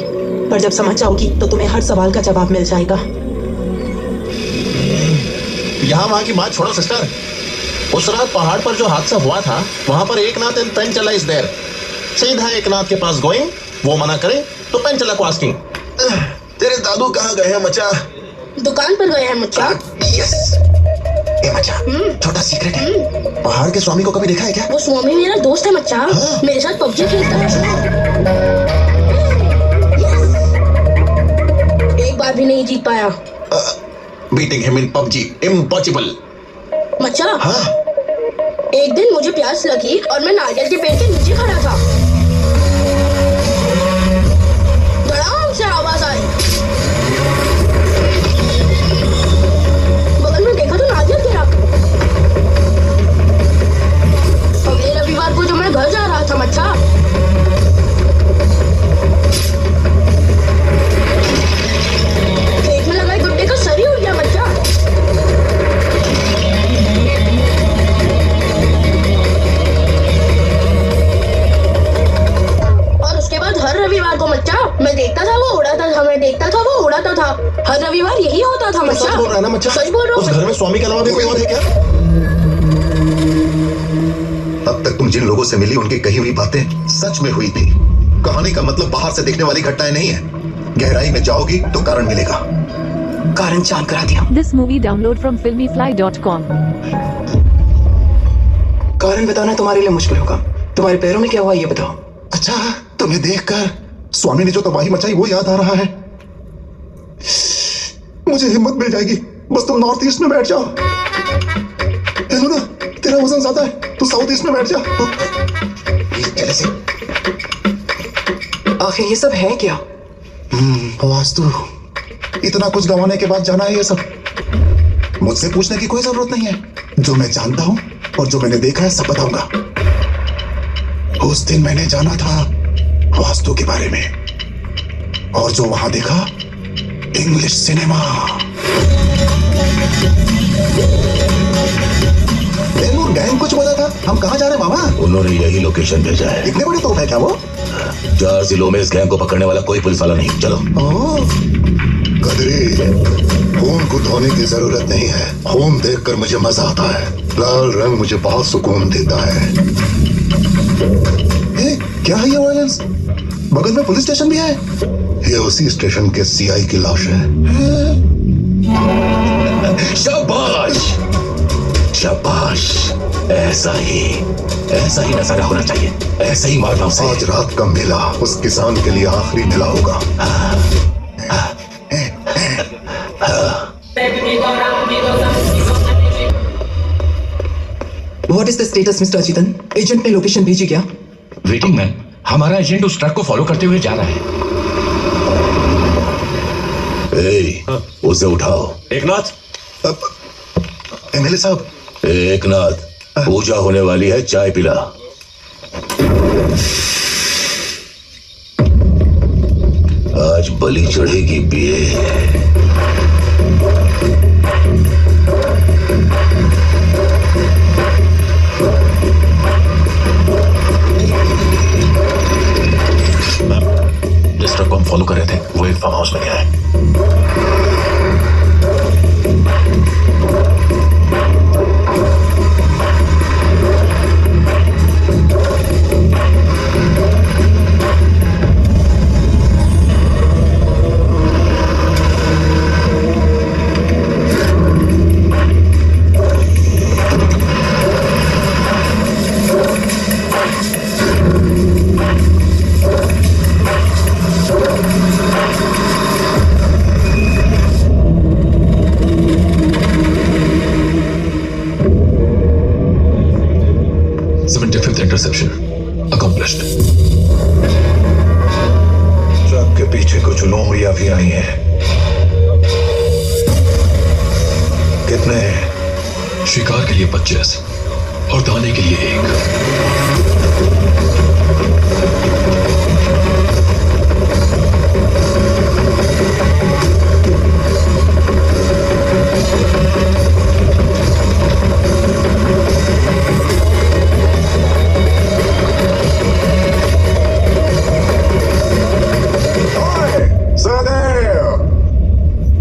पर जब समझ जाओगी तो तुम्हें हर सवाल का जवाब मिल जाएगा। यहाँ वहाँ की बात छोड़ो सिस्टर। उस रात पहाड़ पर जो हादसा हुआ था, वहाँ पर एकनाथ एंड पेंचला इज देयर। सीधा एकनाथ के पास गोइंग, वो मना करे तो पेंचला को आस्किंग। तेरे दादू कहाँ गए हैं मचा? दुकान पर गए हैं मचा। यस। ए मचा, छोटा सीक्रेट है। पहाड़ के स्वामी को कभी देखा है क्या? वो स्वामी मेरा दोस्त है मचा। हाँ? मेरे साथ पबजी खेलता है। एक बार भी नहीं जीत पाया। Beating him in PUBG impossible. मचा, हाँ? एक दिन मुझे प्यास लगी और मैं नारियल के पेड़ के नीचे खड़ा था। धड़ाम से आवाज आई। बगल में देखा तो नारियल गिरा। अगले रविवार को जो मैं घर जा रहा था मच्छा, पेट में लगा गुड्डे का सर ही उड़ गया मच्छा। और उसके बाद हर रविवार को मच्छा मैं देखता था वो उड़ाता था, मैं देखता था वो उड़ाता था। हर रविवार यही होता था मच्छा। सच बोल रहा है ना मच्छा? सच बोल रहा हूँ। उस घर में स्वामी के अलावा भी कोई और है क्या? अब तक तुम जिन लोगों से मिली उनकी कही हुई बातें सच में हुई थी। कहानी का मतलब बाहर से देखने वाली घटनाएं नहीं है। गहराई में जाओगी तो कारण मिलेगा। कारण चांद करा दिया। This movie download from filmyfly.com. कारण बताना तुम्हारे लिए मुश्किल होगा। तुम्हारे पैरों में क्या हुआ ये बताओ। अच्छा, तुम्हें देखकर स्वामी ने जो तबाही मचाई वो याद आ रहा है। मुझे हिम्मत मिल जाएगी, बस तुम नॉर्थ ईस्ट में बैठ जाओ। हेलो ना, तेरा वजन ज्यादा है, तू साउथ ईस्ट में बैठ जा। चले से। आखिर ये सब है क्या? वास्तु, इतना कुछ गंवाने के बाद जाना है ये सब। मुझसे पूछने की कोई जरूरत नहीं है। जो मैं जानता हूं और जो मैंने देखा है सब बताऊंगा। उस दिन मैंने जाना था वास्तु के बारे में, और जो वहां देखा इंग्लिश सिनेमा। गैंग कुछ बोला था। हम कहाँ जा रहे हैं मामा? उन्होंने यही लोकेशन भेजा है। इतने बड़े तोप है क्या वो? 4 जिलों में इस गैंग को पकड़ने वाला कोई पुलिस वाला नहीं। चलो। कदरी, खून को धोने की जरूरत नहीं है। खून देखकर मुझे मजा आता है। लाल रंग मुझे बहुत सुकून देता है। क्या है ये वायलेंस? बगल में पुलिस स्टेशन भी है। ये उसी स्टेशन के सीआई की लाश है। शाबाश शाबाश, ऐसा ही नजारा होना चाहिए। ऐसा ही मारना उसे। आज रात का मेला उस किसान के लिए आखिरी मेला होगा। What is the status, Mr. Ajitan? Agent ने लोकेशन भेजी क्या? वेटिंग मैन, हमारा एजेंट उस ट्रक को फॉलो करते हुए जा रहा है। उसे उठाओ। एकनाथ। एमएलए साहब। एकनाथ, पूजा होने वाली है, चाय पिला। आज बलि चढ़ेगी पिए। जिस ट्रक को हम फॉलो कर रहे थे वो एक फार्म हाउस में गया है। Interception accomplished. ट्रक के पीछे कुछ लोमड़ियां भी आई हैं। कितने हैं? शिकार के लिए 25 और दाने के लिए 1।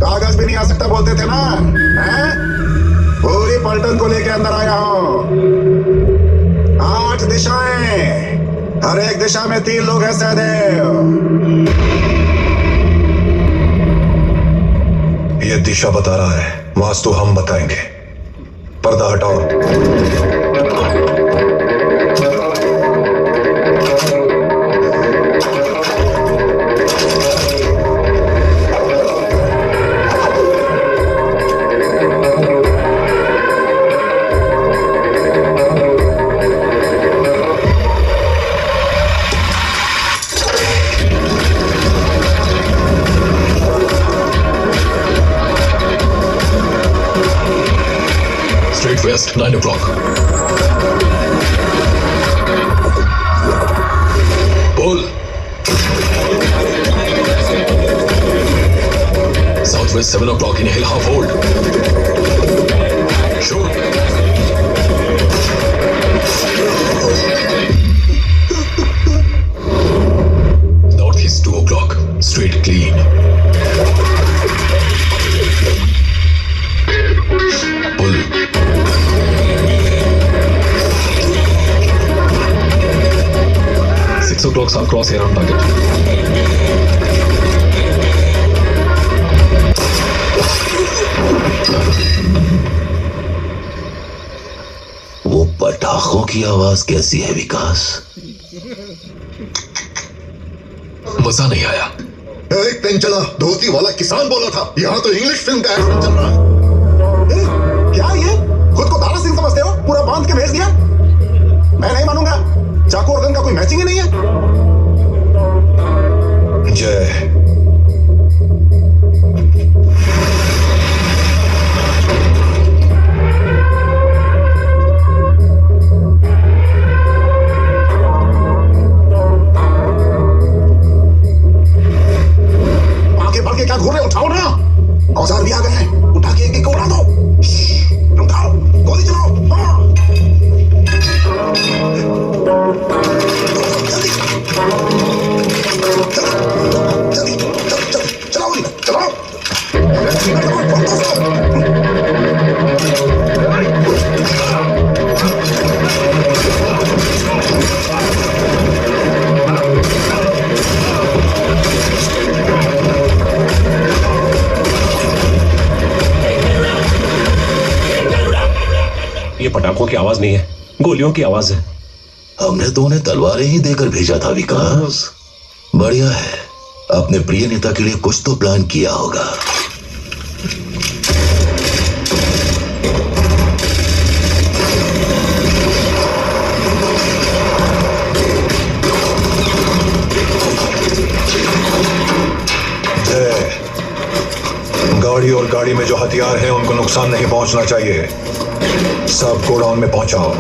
कागज भी नहीं आ सकता बोलते थे ना, हैं? पूरी पलटन को लेके अंदर आया हूं। 8 दिशाएं, हर एक दिशा में 3 लोग हैं सहदेव। ये दिशा बता रहा है, वास्तु हम बताएंगे। पर्दा हटाओ। West 9 o'clock. Pull. Southwest 7 o'clock in Hill Half Hold. Shoot. Northeast 2 o'clock. Straight clean. Pull. 6 o'clock South Cross here on target. वो पटाखों की आवाज कैसी है विकास? मजा नहीं आया। एक दिन चला धोती वाला किसान बोला था, यहाँ तो इंग्लिश फिल्म का एक्शन चल रहा है। क्या ये खुद को दारा सिंह समझते हो? पूरा बांध के भेज दिया। मैं नहीं मानूंगा, चाकू और गन का कोई मैचिंग ही नहीं है। जय, आगे बढ़ के क्या घूर रहे? उठाओ ना, औजार भी आ गए हैं। उठा के एक-एक को उड़ा दो। उठाओ, गोली चलाओ। हाँ। जल्दी। ये पटाखों की आवाज नहीं है, गोलियों की आवाज है। हमने तो उन्हें तलवारें ही देकर भेजा था विकास। बढ़िया है, अपने प्रिय नेता के लिए कुछ तो प्लान किया होगा। गाड़ी और गाड़ी में जो हथियार हैं उनको नुकसान नहीं पहुंचना चाहिए। सब गोडाउन में पहुंचाओ,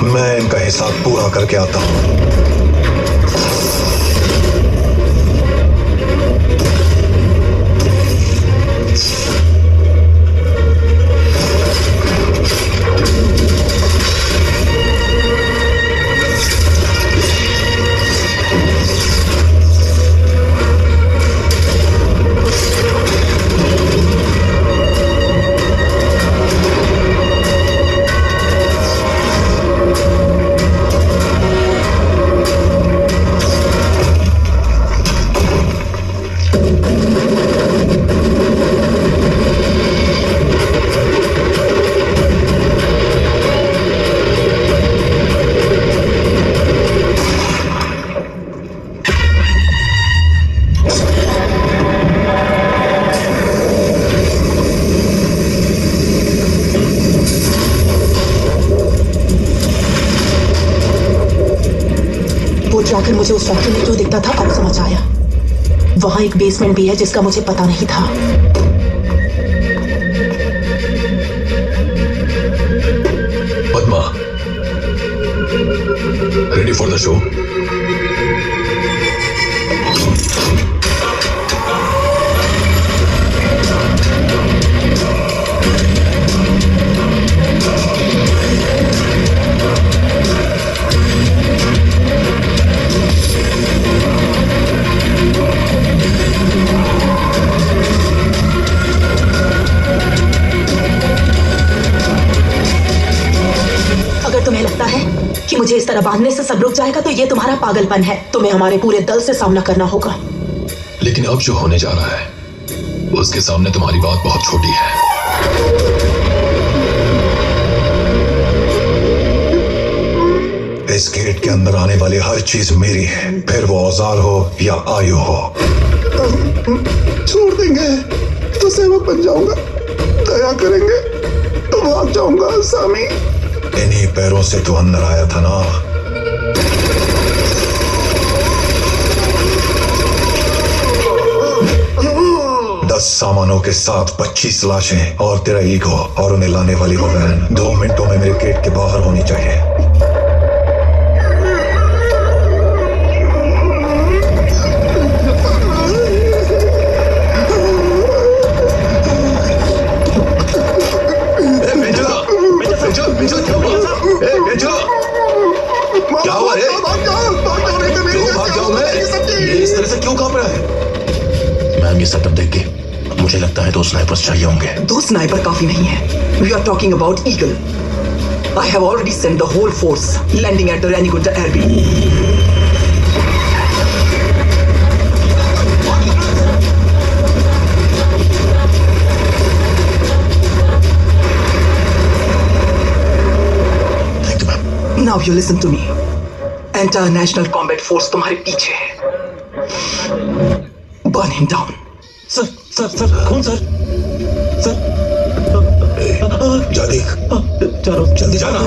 मैं इनका हिसाब पूरा करके आता हूं। जाकर मुझे उस फैक्ट्री में क्यों दिखता था अब समझ आया। वहां एक बेसमेंट भी है जिसका मुझे पता नहीं था। Padma, ready for the show? तुम्हें लगता है कि मुझे इस तरह बांधने से सब रुक जाएगा तो ये तुम्हारा पागलपन है। तुम्हें हमारे पूरे दल से सामना करना होगा। लेकिन अब जो होने जा रहा है उसके सामने तुम्हारी बात बहुत छोटी है। इस गेट के अंदर आने वाली हर चीज मेरी है, फिर वो औजार हो या आयु हो। छोड़ देंगे तो सेवक बन जाऊंगा, दया करेंगे तो भाग जाऊंगा। सामी, इन्हीं पैरों से तू अंदर आया था ना। दस सामानों के साथ 25 लाशें और तेरा ईगो और उन्हें लाने वाली वो वैन 2 मिनटों में मेरे गेट के बाहर होनी चाहिए। क्या हुआ रे? क्यों भाग जाऊं मैं? ये इस तरह से क्यों कांप रहा है? मैम, ये सेटअप देख के मुझे लगता है 2 स्नाइपर्स चाहिए होंगे। 2 स्नाइपर काफी नहीं है। We are talking about Eagle. I have already sent the whole force landing at the Ranigunda airbase. Now you listen to me. Entire National Combat Force तुम्हारे पीछे है। Burn him down. सर, कौन sir? जा देख। जल्दी जाना।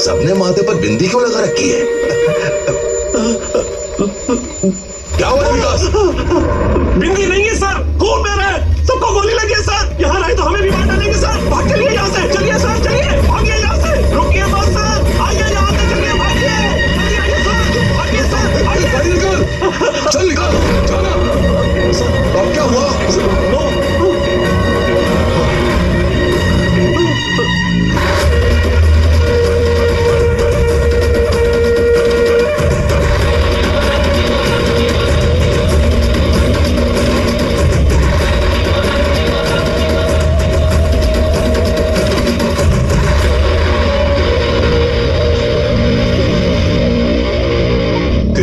सबने माथे पर बिंदी क्यों लगा रखी है? क्या हुआ विकास? बिंदी नहीं है सर, खून बह रहा है, सबको गोली लगी है सर। यहाँ आए तो हमें भी मार डालेंगे सर। भाग चलिए यहाँ से, चलिए सर, चलिए, भागिए यहाँ से, रुकिए बस सर, आइए यहाँ से, चलिए, भागिए, जल्दी आइए सर, भागिए सर, आइए। निकल, चल निकल, जाना। अब क्या हुआ?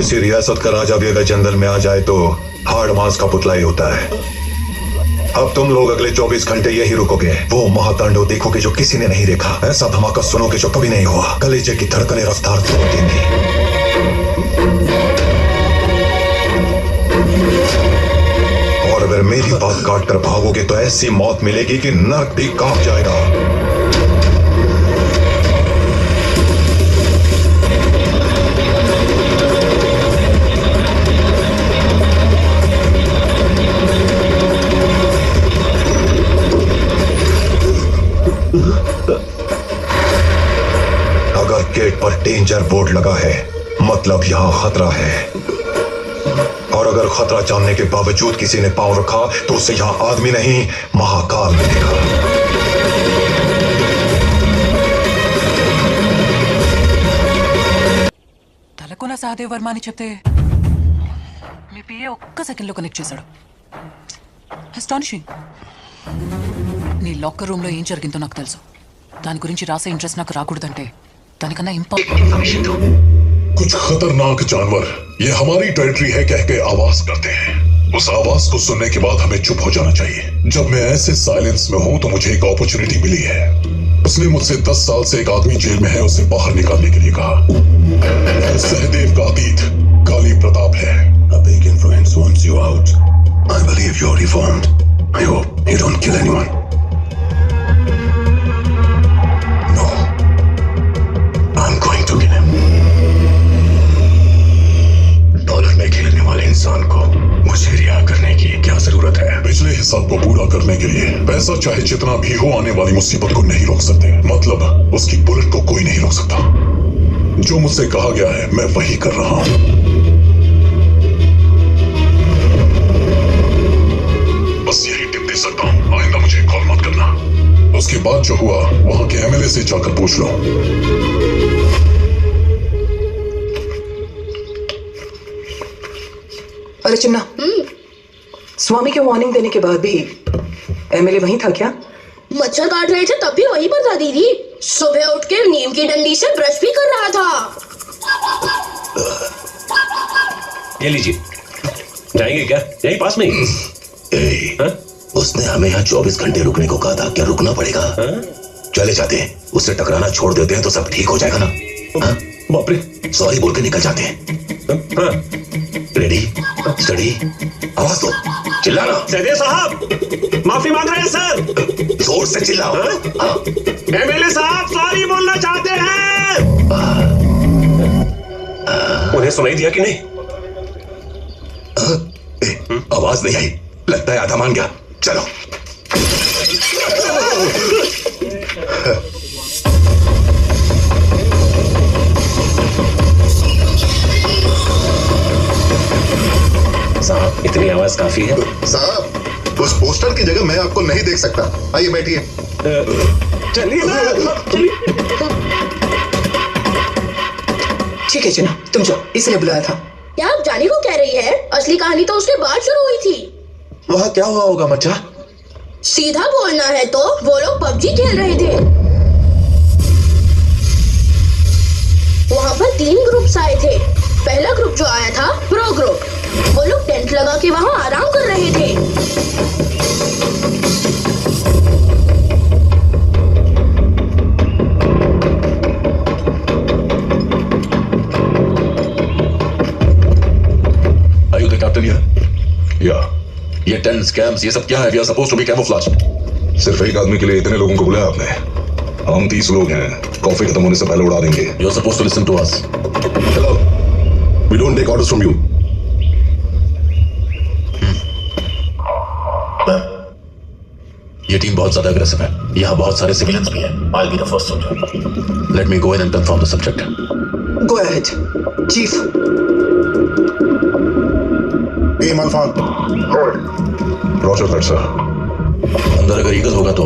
किसी रियासत का राजा भी अगर जंगल में आ जाए तो हाड़ मांस का पुतला ही होता है। अब तुम लोग अगले 24 घंटे यही रुकोगे। वो महातांडव देखोगे जो किसी ने नहीं देखा। ऐसा धमाका सुनोगे जो कभी नहीं हुआ। कलेजे की धड़कनें रफ्तार तोड़ देंगी। और अगर मेरी बात काट कर भागोगे तो ऐसी मौत मिलेगी कि नर्क भी कांप जाएगा। अगर गेट पर डेंजर बोर्ड लगा है मतलब यहां खतरा है, और अगर खतरा जानने के बावजूद किसी ने पांव रखा तो उसे यहां आदमी नहीं महाकाल मिलेगा। తలకొన సహదేవ్ వర్మ అని చెప్తే మీ పిఏ ఒక్క సెకండ్లో కనెక్ట్ చేశాడు. అస్టానిషింగ్. నీ లాకర్ రూమ్ లో ఏం జరిగిందో నాకు తెలుసు. దాని గురించి రాసే ఇంట్రెస్ట్ నాకు రాకూడదంటే దానికన్నా ఇంపార్టెంట్ ఇన్ఫర్మేషన్ దో. कुछ खतरनाक जानवर ये हमारी टेरिटरी है कह के आवाज करते हैं। उस आवाज को सुनने के बाद हमें चुप हो जाना चाहिए। जब मैं ऐसे साइलेंस में हूं तो मुझे एक अपॉर्चुनिटी मिली है। उसने मुझसे 10 साल से एक आदमी जेल में है उसे बाहर निकालने के लिए कहा। सहदेव का अतीत काली प्रताप है। A big influence wants you out. I believe you're reformed. I hope you don't kill anyone. No. I'm going to kill him. Dollar में खेलने वाले इंसान को मुझे रिहा करने की क्या जरूरत है? पिछले हिसाब को पूरा करने के लिए पैसा चाहे जितना भी हो आने वाली मुसीबत को नहीं रोक सकते। मतलब उसकी बुलेट को कोई नहीं रोक सकता। जो मुझसे कहा गया है मैं वही कर रहा हूं। बस यही टिप दे सकता हूं, आइंदा मुझे कॉल मत करना। उसके बाद जो हुआ वहां के एमएलए से जाकर पूछ लो। अरे चिन्ना, स्वामी के वार्निंग देने के बाद भी एमएलए वहीं था क्या? मच्छर काट रहे थे तब भी वहीं पर था दीदी। सुबह उठ के नीम की डंडी से ब्रश भी कर रहा था। ये लीजिए। जाएंगे क्या? यहीं पास में ही। उसने हमें यहाँ 24 घंटे रुकने को कहा था। क्या रुकना पड़ेगा? चले जाते हैं, उससे टकराना छोड़ देते हैं तो सब ठीक हो जाएगा ना। बाप रे, सॉरी बोल के निकल जाते हैं। रेडी स्टडी आवाज दो, चिल्लाना। सहदेव साहब माफी मांग रहे हैं सर। जोर से चिल्लाओ। एमएलए साहब सॉरी बोलना चाहते हैं। उन्हें सुनाई दिया कि नहीं? आवाज नहीं आई, लगता है आधा मान गया। चलो साहब इतनी आवाज काफी है। साहब उस पोस्टर की जगह मैं आपको नहीं देख सकता। आइए बैठिए। चलिए ना। ठीक है चिन्ना, तुम जाओ, इसलिए बुलाया था। क्या आप जाने को कह रही है? असली कहानी तो उसके बाद शुरू हुई थी। वहां क्या हुआ होगा मच्चा? सीधा बोलना है तो वो लोग पबजी खेल रहे थे। वहाँ पर 3 ग्रुप्स आए थे। पहला ग्रुप जो आया था प्रो ग्रुप, वो लोग टेंट लगा के वहाँ आराम कर रहे थे। Are you the captain here? Yeah. ये टेंट स्कैम्स ये सब क्या है? We are supposed to be camouflage. सिर्फ एक आदमी के लिए इतने लोगों को बुलाया आपने? हम 30 लोग हैं, कॉफी खत्म होने से पहले उड़ा देंगे। You are supposed to listen to us. Hello. We don't take orders from you. ये टीम बहुत ज्यादा अग्रेसिव है। यहाँ बहुत सारे सिविलियंस भी हैं। I'll be the first soldier. Let me go in and confirm the subject. Go ahead, Chief. Team Alpha. Hold. Roger that, sir. अंदर अगर ईगल होगा तो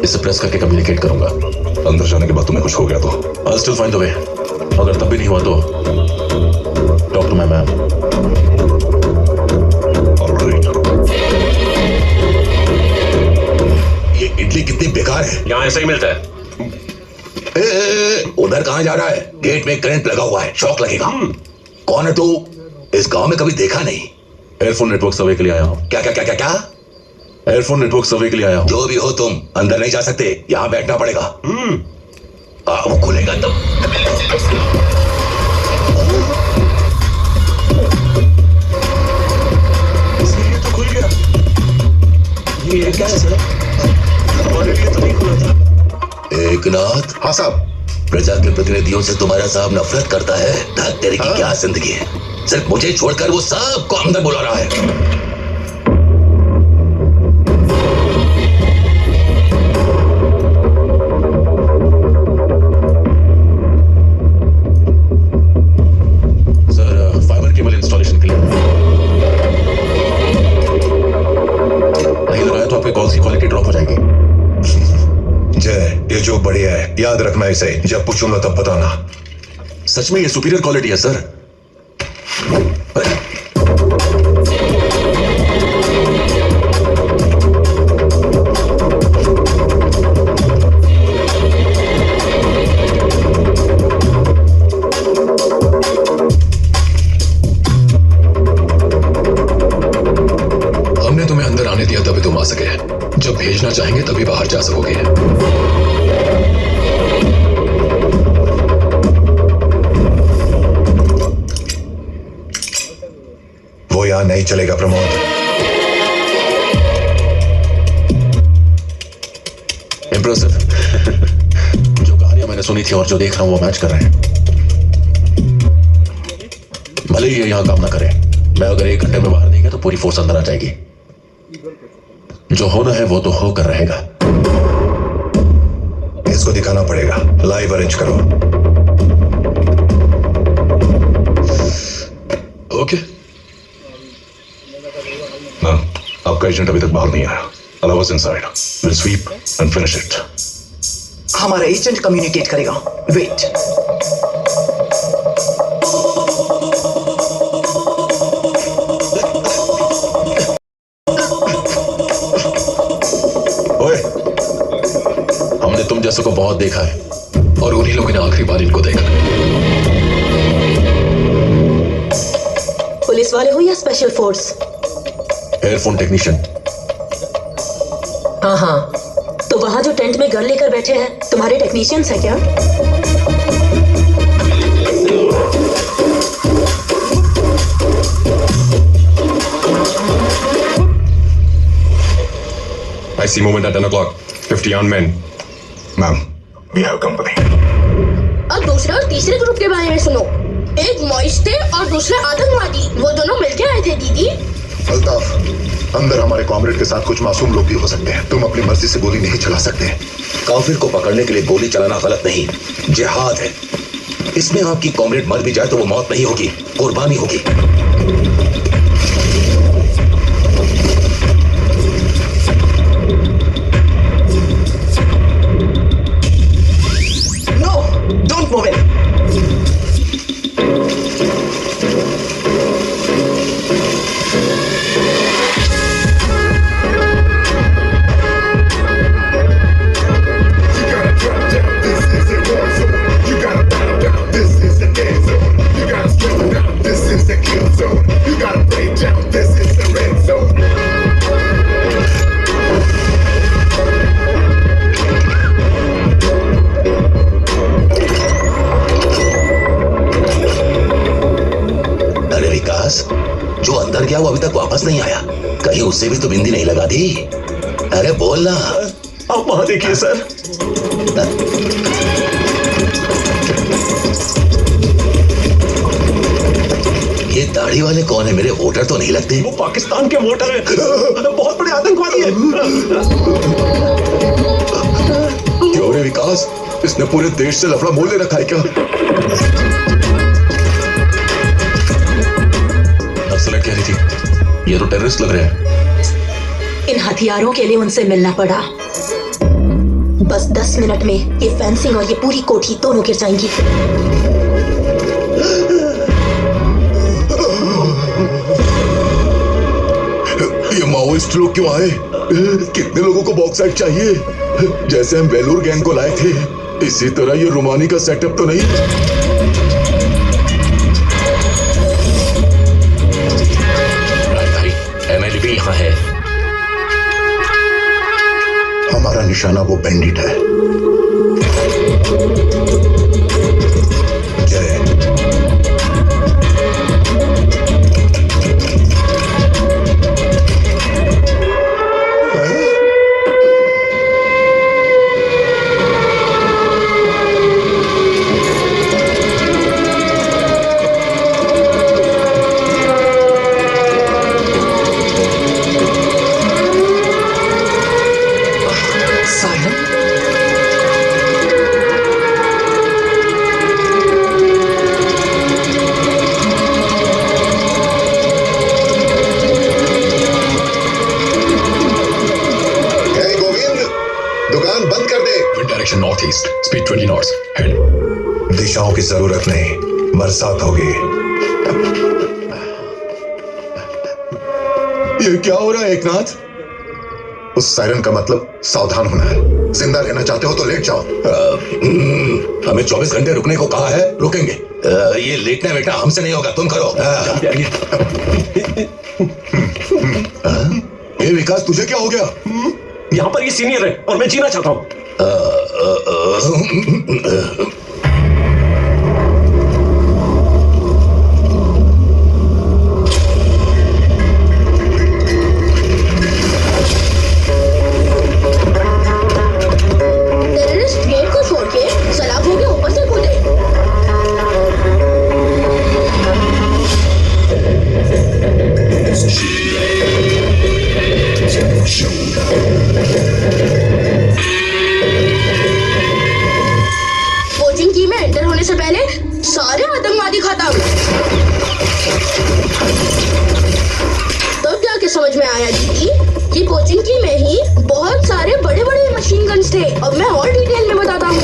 इसे प्रेस करके कम्युनिकेट करूंगा। अंदर जाने के बाद तुम्हें कुछ हो गया तो I'll still find the way. अगर तब भी नहीं हुआ तो talk to my ma'am. All right. ये इडली कितनी बेकार है। यहाँ ऐसा ही मिलता है। उधर कहाँ जा रहा है? गेट में करंट लगा हुआ है, शॉक लगेगा। कौन है तू? इस गांव में कभी देखा नहीं। एयरफोन नेटवर्क सर्वे के लिए आया हूँ। क्या क्या क्या क्या क्या? एयरफोन नेटवर्क सर्वे के लिए आया हूँ। जो भी हो तुम, अंदर नहीं जा सकते, यहाँ बैठना पड़ेगा। वो खुलेगा तब। ये तो खुल गया। ये क्या है सर? हमारे लिए तो नहीं खुला था। एकनाथ। हाँ साहब। प्रजा के प्रतिनिधियों से तुम्हारा साहब नफरत करता है। धत तेरे की क्या जिंदगी है? सिर्फ मुझे छोड़कर वो सबको अंदर बुला रहा है। इंस्टॉलेशन के लिए नहीं लगाया तो आपके कॉल की क्वालिटी ड्रॉप हो जाएगी। जय, ये जो बढ़िया है, याद रखना इसे। जब पूछूंगा तब बताना। सच में ये सुपीरियर क्वालिटी है सर। तभी तुम आ सके। जब भेजना चाहेंगे तभी बाहर जा सकोगे। वो यहां नहीं चलेगा प्रमोद। इंप्रेसिव। जो कहानियां मैंने सुनी थी और जो देख रहा हूं वो मैच कर रहे हैं। भले ही ये यहां काम ना करे, मैं अगर 1 घंटे में बाहर नहीं गया तो पूरी फोर्स अंदर आ जाएगी। जो होना है वो तो होकर रहेगा। इसको दिखाना पड़ेगा। लाइव अरेंज करो। ओके। मैम, आपका एजेंट अभी तक बाहर नहीं आया। Allow us inside. We'll sweep and finish it. हमारा एजेंट कम्युनिकेट करेगा। वेट। हमने तुम जैसों को बहुत देखा है और उन्हीं लोगों ने आखिरी बार इनको देखा। पुलिस वाले हो या स्पेशल फोर्स? Earphone technician. हाँ हाँ, तो वहां जो टेंट में गन लेकर बैठे हैं तुम्हारे टेक्नीशियंस हैं क्या? I see movement at 10 o'clock. 50 armed men. Ma'am, we have company. अब दूसरे और तीसरे ग्रुप के बारे में सुनो। एक मॉइस थे और दूसरे आतंकवादी। वो दोनों मिलके आए थे दीदी। अल्ताफ, अंदर हमारे कॉमरेड के साथ कुछ मासूम लोग भी हो सकते हैं। तुम अपनी मर्जी से गोली नहीं चला सकते। काफिर को पकड़ने के लिए गोली चलाना गलत नहीं, जिहाद है। इसमें आपकी कॉमरेड मर भी जाए तो वो मौत नहीं होगी, कुर्बानी होगी। Don't move it. जो अंदर गया वो अभी तक वापस नहीं आया। कहीं उससे भी तो बिंदी नहीं लगा दी? अरे बोलना। आप वहां देखिए सर। ये दाढ़ी वाले कौन है? मेरे वोटर तो नहीं लगते। वो पाकिस्तान के वोटर हैं। बहुत बड़े आतंकवादी हैं। क्यों रे विकास, इसने पूरे देश से लफड़ा मोल ले रखा है क्या? नक्सलेट कह रही थी ये तो टेररिस्ट लग रहे हैं। इन हथियारों के लिए उनसे मिलना पड़ा। बस 10 मिनट में ये फेंसिंग और ये पूरी कोठी दोनों गिर जाएंगी। ये माओइस्ट लोग क्यों आए? कितने लोगों को बॉक्साइट चाहिए? जैसे हम बेलूर गैंग को लाए थे, इसी तरह ये रुमानी का सेटअप तो नहीं? फैक्ट्री यहाँ है। हमारा निशाना वो बैंडिट है। Jai. North east, speed 20 knots, head. दिशाओं की जरूरत नहीं, बरसात होगी। ये क्या हो रहा है एकनाथ? उस सायरन का मतलब सावधान होना है। जिंदा रहना चाहते हो तो लेट जाओ। हमें 24 घंटे रुकने को कहा है, रुकेंगे। ये लेटना बेटा हमसे नहीं होगा, तुम करो। ये विकास तुझे क्या हो गया? यहाँ पर ये सीनियर है और मैं जीना चाहता हूँ। टेररिस्ट गेट को छोड़ के सलाखों के ऊपर से कूदे। कोचिंग की में एंटर होने से पहले सारे आतंकवादी खत्म। तब जाके समझ में आया दीदी कि कोचिंग की में ही बहुत सारे बड़े बड़े मशीन गन्स थे। अब मैं और डिटेल में बताता हूँ।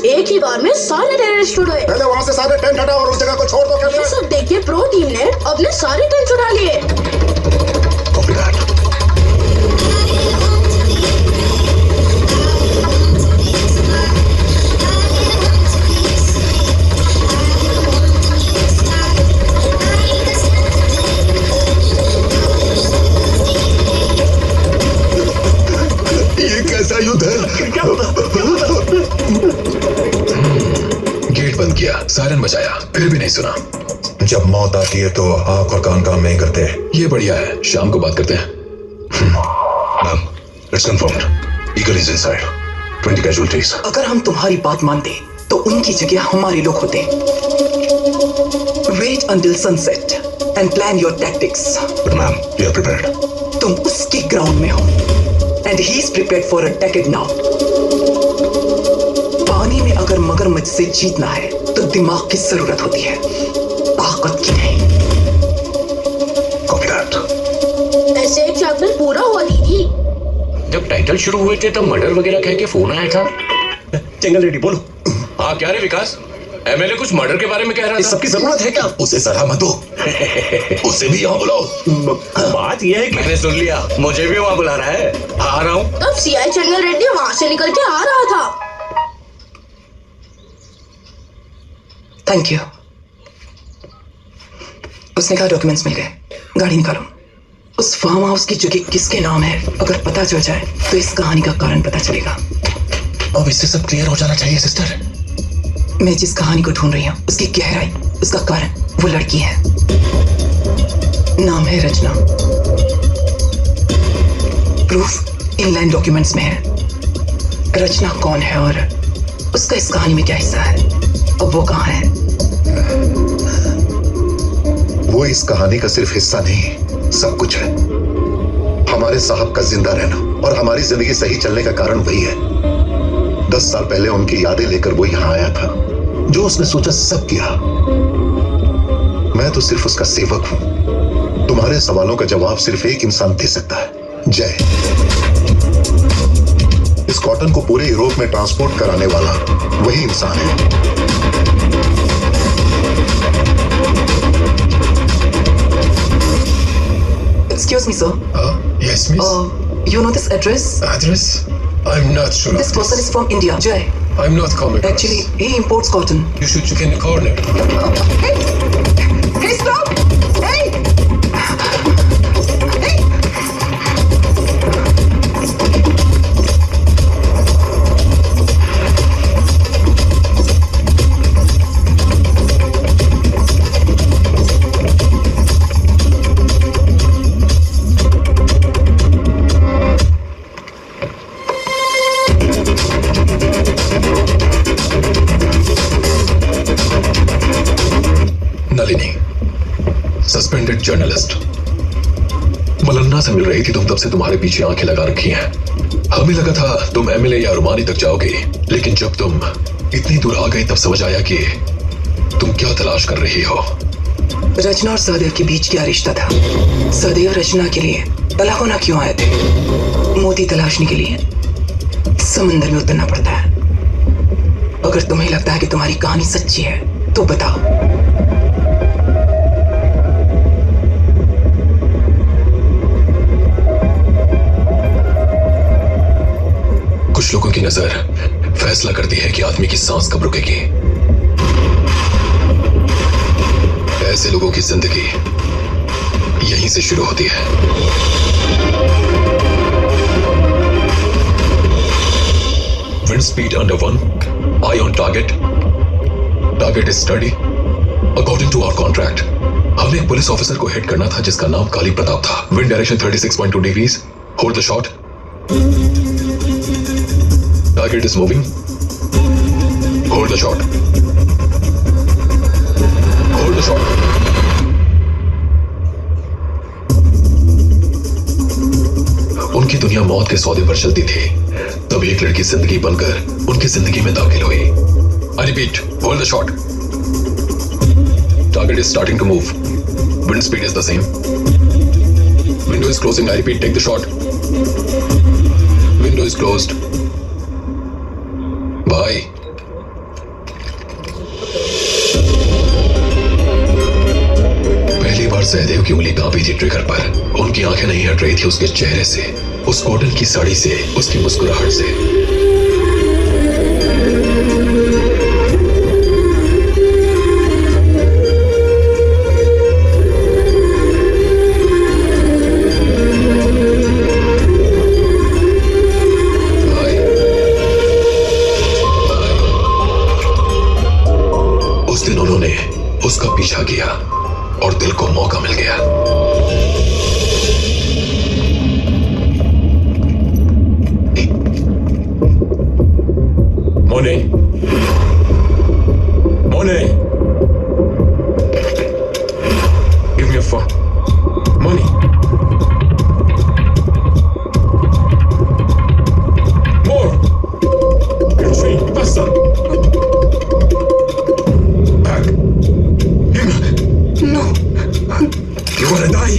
एक ही बार में सारे टेररिस्ट उड़ गए। पहले वहाँ से सारे टेंट हटाओ और उस जगह को छोड़ दो। क्या ये सब देख के प्रो टीम ने अपने सारे टेंट उठा लिए। ये कैसा युद्ध है? गेट बंद किया, सायरन बजाया, फिर भी नहीं सुना। जब मौत आती है तो आंख और कान काम नहीं करते। ये बढ़िया है, शाम को बात करते हैं। Ma'am, it's confirmed. Eagle is inside. 20 casualties. अगर हम तुम्हारी बात मानते तो उनकी जगह हमारे लोग होते। Wait until sunset and plan your tactics. But ma'am, we are prepared. तुम उसके ग्राउंड में हो and he is prepared for attack now. पानी में अगर मगरमच्छ से जीतना है तो दिमाग की जरूरत होती है, ताकत की नहीं। Copy that. ऐसे एक चैप्टर पूरा हुआ दीदी। जब टाइटल शुरू हुए थे तब मर्डर वगैरह कह के फोन आया था। जंगल रेडी बोलो। हाँ क्या रे विकास, एमएलए कुछ मर्डर के बारे में कह रहा था। सबकी जरूरत है क्या? उसे सलाह मत दो। उसे भी यहाँ बुलाओ। बात यह है कि मैंने सुन लिया, मुझे भी वहाँ बुला रहा है। आ रहा हूँ। तब सीआई जंगल रेड्डी वहां से निकल के आ रहा था। Thank you. उसने कहा डॉक्यूमेंट्स मिल गए, गाड़ी निकालो। उस फार्म हाउस की जगह किसके नाम है अगर पता चल जाए तो इस कहानी का कारण पता चलेगा। अब इससे सब क्लियर हो जाना चाहिए सिस्टर। मैं जिस कहानी को ढूंढ रही हूँ उसकी गहराई, उसका कारण वो लड़की है, नाम है रचना। प्रूफ इनलाइन डॉक्यूमेंट्स में है। रचना कौन है और उसका इस कहानी में क्या हिस्सा है, अब वो कहाँ है? वो इस कहानी का सिर्फ हिस्सा नहीं, सब कुछ है। हमारे साहब का जिंदा रहना और हमारी जिंदगी सही चलने का कारण वही है। 10 साल पहले उनकी यादें लेकर वो यहां आया था। जो उसने सोचा सब किया। मैं तो सिर्फ उसका सेवक हूं। तुम्हारे सवालों का जवाब सिर्फ एक इंसान दे सकता है, जय। इस कॉटन को पूरे यूरोप में ट्रांसपोर्ट कराने वाला वही इंसान है। Excuse me, sir. Yes, miss. You know this address? Address? I'm not sure. This person is from India, Jay. I'm not coming. Actually, he imports cotton. You should check in the corner. Hey, stop! Hey! Hey! Nalini, suspended journalist. Malanna से मिल रही थी तुम, तब से तुम्हारे पीछे आंखें लगा रखी हैं। हमें लगा था तुम एमएलए या रुमानी तक जाओगे, लेकिन जब तुम इतनी दूर आ गई तब समझ आया कि तुम क्या तलाश कर रही हो। रचना और सहदेव के बीच क्या रिश्ता था? सहदेव रचना के लिए अलग होना क्यों आए थे? मोती तलाशने के लिए समंदर में उतरना पड़ता है। अगर तुम्हें लगता है कि तुम्हारी कहानी सच्ची है तो बताओ। कुछ लोगों की नजर फैसला करती है कि आदमी की सांस कब रुकेगी। ऐसे लोगों की जिंदगी यहीं से शुरू होती है। Wind speed under 1, eye on target, target is steady according to our contract. हमें एक पुलिस ऑफिसर को हिट करना था जिसका नाम काली प्रताप था। Wind direction 36.2 degrees, hold the shot. Target is moving. Hold the shot. Hold the shot. उनकी दुनिया मौत के सौदे पर चलती थी, तब एक लड़की जिंदगी बनकर उनकी जिंदगी में दाखिल हुई। I repeat, hold the shot. Target is starting to move. Wind speed is the same. Window is closing. I repeat, take the shot. Window is closed. Bye. पहली बार सहदेव की उंगली कांपी थी ट्रिगर पर। उनकी आंखें नहीं हट रही थी उसके चेहरे से, उस कॉटन की साड़ी से, उसकी मुस्कुराहट से। उसका पीछा किया और दिल को मौका मिल गया। मोने, मोने, give me a phone. Money. More. Retreat, faster. Back. No. You wanna die?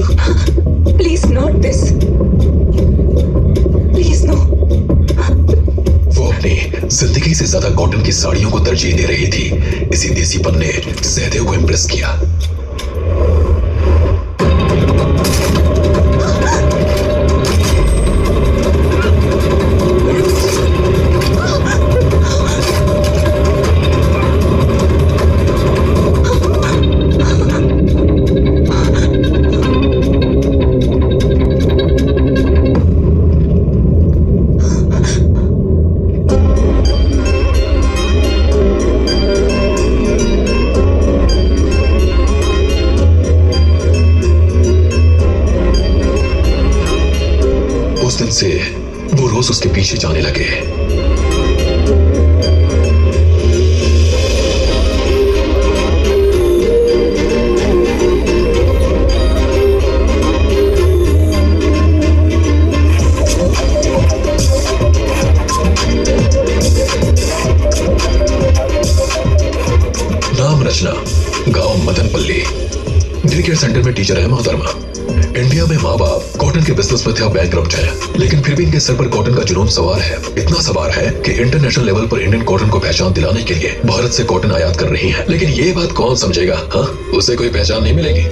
Please, not this. Please, no. वो अपनी जिंदगी से ज्यादा कॉटन की साड़ियों को तरजीह दे रही थी। इसी देसीपन ने सहदेव को इम्प्रेस किया। नीचे जाने लगे। नाम रचना, गांव मदनपल्ली। डे केयर सेंटर में टीचर है मोहतरमा। इंडिया में माँ बाप कॉटन के बिजनेस में थे, बैंकरप्ट है, लेकिन फिर भी इनके सर पर कॉटन का जुनून सवार है। इतना सवार है कि इंटरनेशनल लेवल पर इंडियन कॉटन को पहचान दिलाने के लिए भारत से कॉटन आयात कर रही है। लेकिन ये बात कौन समझेगा? हाँ, उसे कोई पहचान नहीं मिलेगी।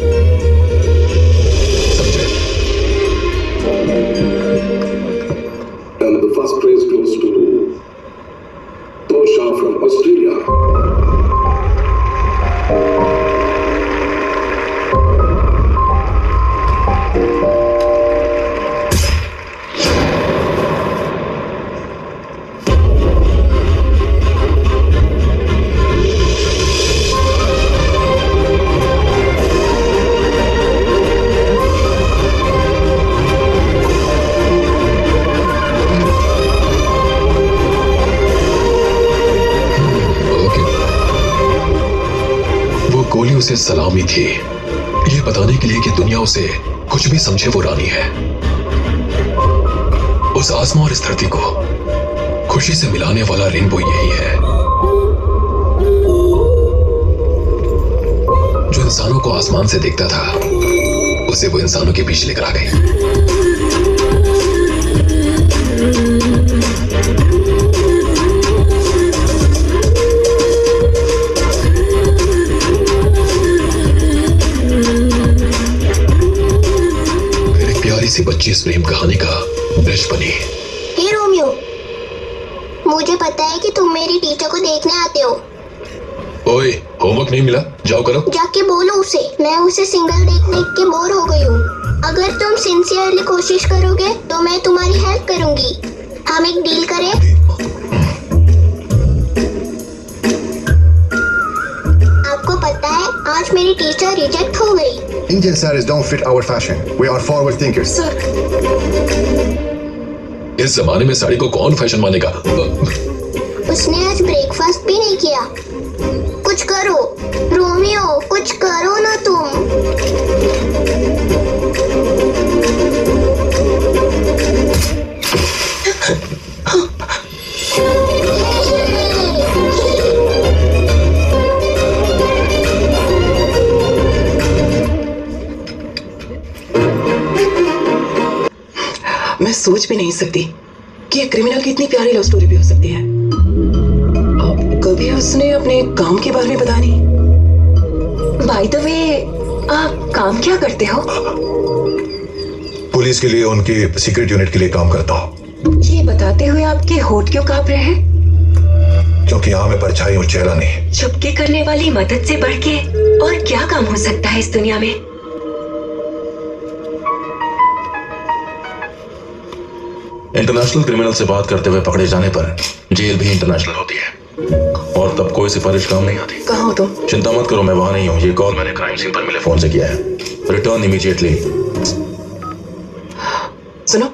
समझे? And the first praise goes to Tosha from Australia. गोली उसे सलामी थी, ये बताने के लिए कि दुनिया उसे कुछ भी समझे वो रानी है। उस आसमां और इस धरती को खुशी से मिलाने वाला रेनबो यही है, जो इंसानों को आसमान से देखता था उसे वो इंसानों के बीच लेकर आ गई। सी बच्ची इस प्रेम कहानी का ब्रिज बनी। हे रोमियो, मुझे पता है कि तुम मेरी टीचर को देखने आते हो। ओए, होमवर्क नहीं मिला? जाओ करो। जाके बोलो उसे, मैं उसे सिंगल देख के बोर हो गई हूँ। अगर तुम सिंसियरली कोशिश करोगे तो मैं तुम्हारी हेल्प करूंगी। हम एक डील करें? आपको पता है आज मेरी टीचर रिजेक्ट हो गई। Indian saris don't fit our fashion. We are forward thinkers. इस जमाने में साड़ी को कौन फैशन मानेगा? उसने आज ब्रेकफास्ट भी नहीं किया। कुछ करो रोमियो, कुछ करो ना तुम। मैं सोच भी नहीं सकती कि एक क्रिमिनल की इतनी प्यारी लव स्टोरी भी हो सकती है। कभी उसने अपने काम के बारे में बताया नहीं। बाय द वे, आप काम क्या करते हो? पुलिस के लिए उनकी सीक्रेट यूनिट के लिए काम करता हूँ। ये बताते हुए आपके होठ क्यों कांप रहे हैं? क्योंकि यहाँ में परछाई और चेहरा नहीं। चुपके करने वाली मदद से बढ़ के और क्या काम हो सकता है इस दुनिया में? इंटरनेशनल क्रिमिनल से बात करते हुए पकड़े जाने पर जेल भी इंटरनेशनल होती है, और तब कोई सिफारिश काम नहीं आती। कहाँ हो तुम? चिंता मत करो, मैं वहां नहीं हूँ। ये कॉल मैंने क्राइम सीन पर मिले फोन से किया है। Return immediately. सुनो,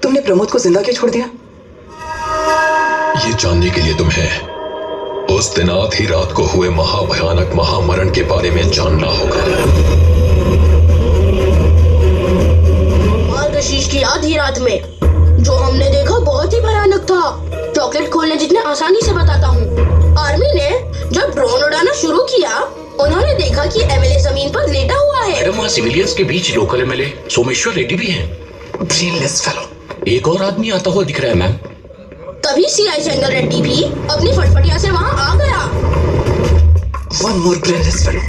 तुमने प्रमोद को जिंदा क्यों छोड़ दिया? ये जानने के लिए तुम्हें उस दिन आधी रात को हुए महाभयानक महामरण के बारे में जानना होगा। मार्गशीर्ष की आधी रात में जो हमने देखा बहुत ही भयानक था। चॉकलेट खोलने जितने आसानी से बताता हूँ। आर्मी ने जब ड्रोन उड़ाना शुरू किया, उन्होंने देखा कि एमएलए जमीन पर लेटा हुआ है। मैडम, वहाँ सिविलियंस के बीच लोकल एमएलए सोमेश्वर रेड्डी भी हैं। Brainless fellow. एक और आदमी आता हुआ दिख रहा है मैम। तभी सीआई जंगल रेड्डी भी अपनी फटफटिया से वहाँ आ गया। One more brainless fellow.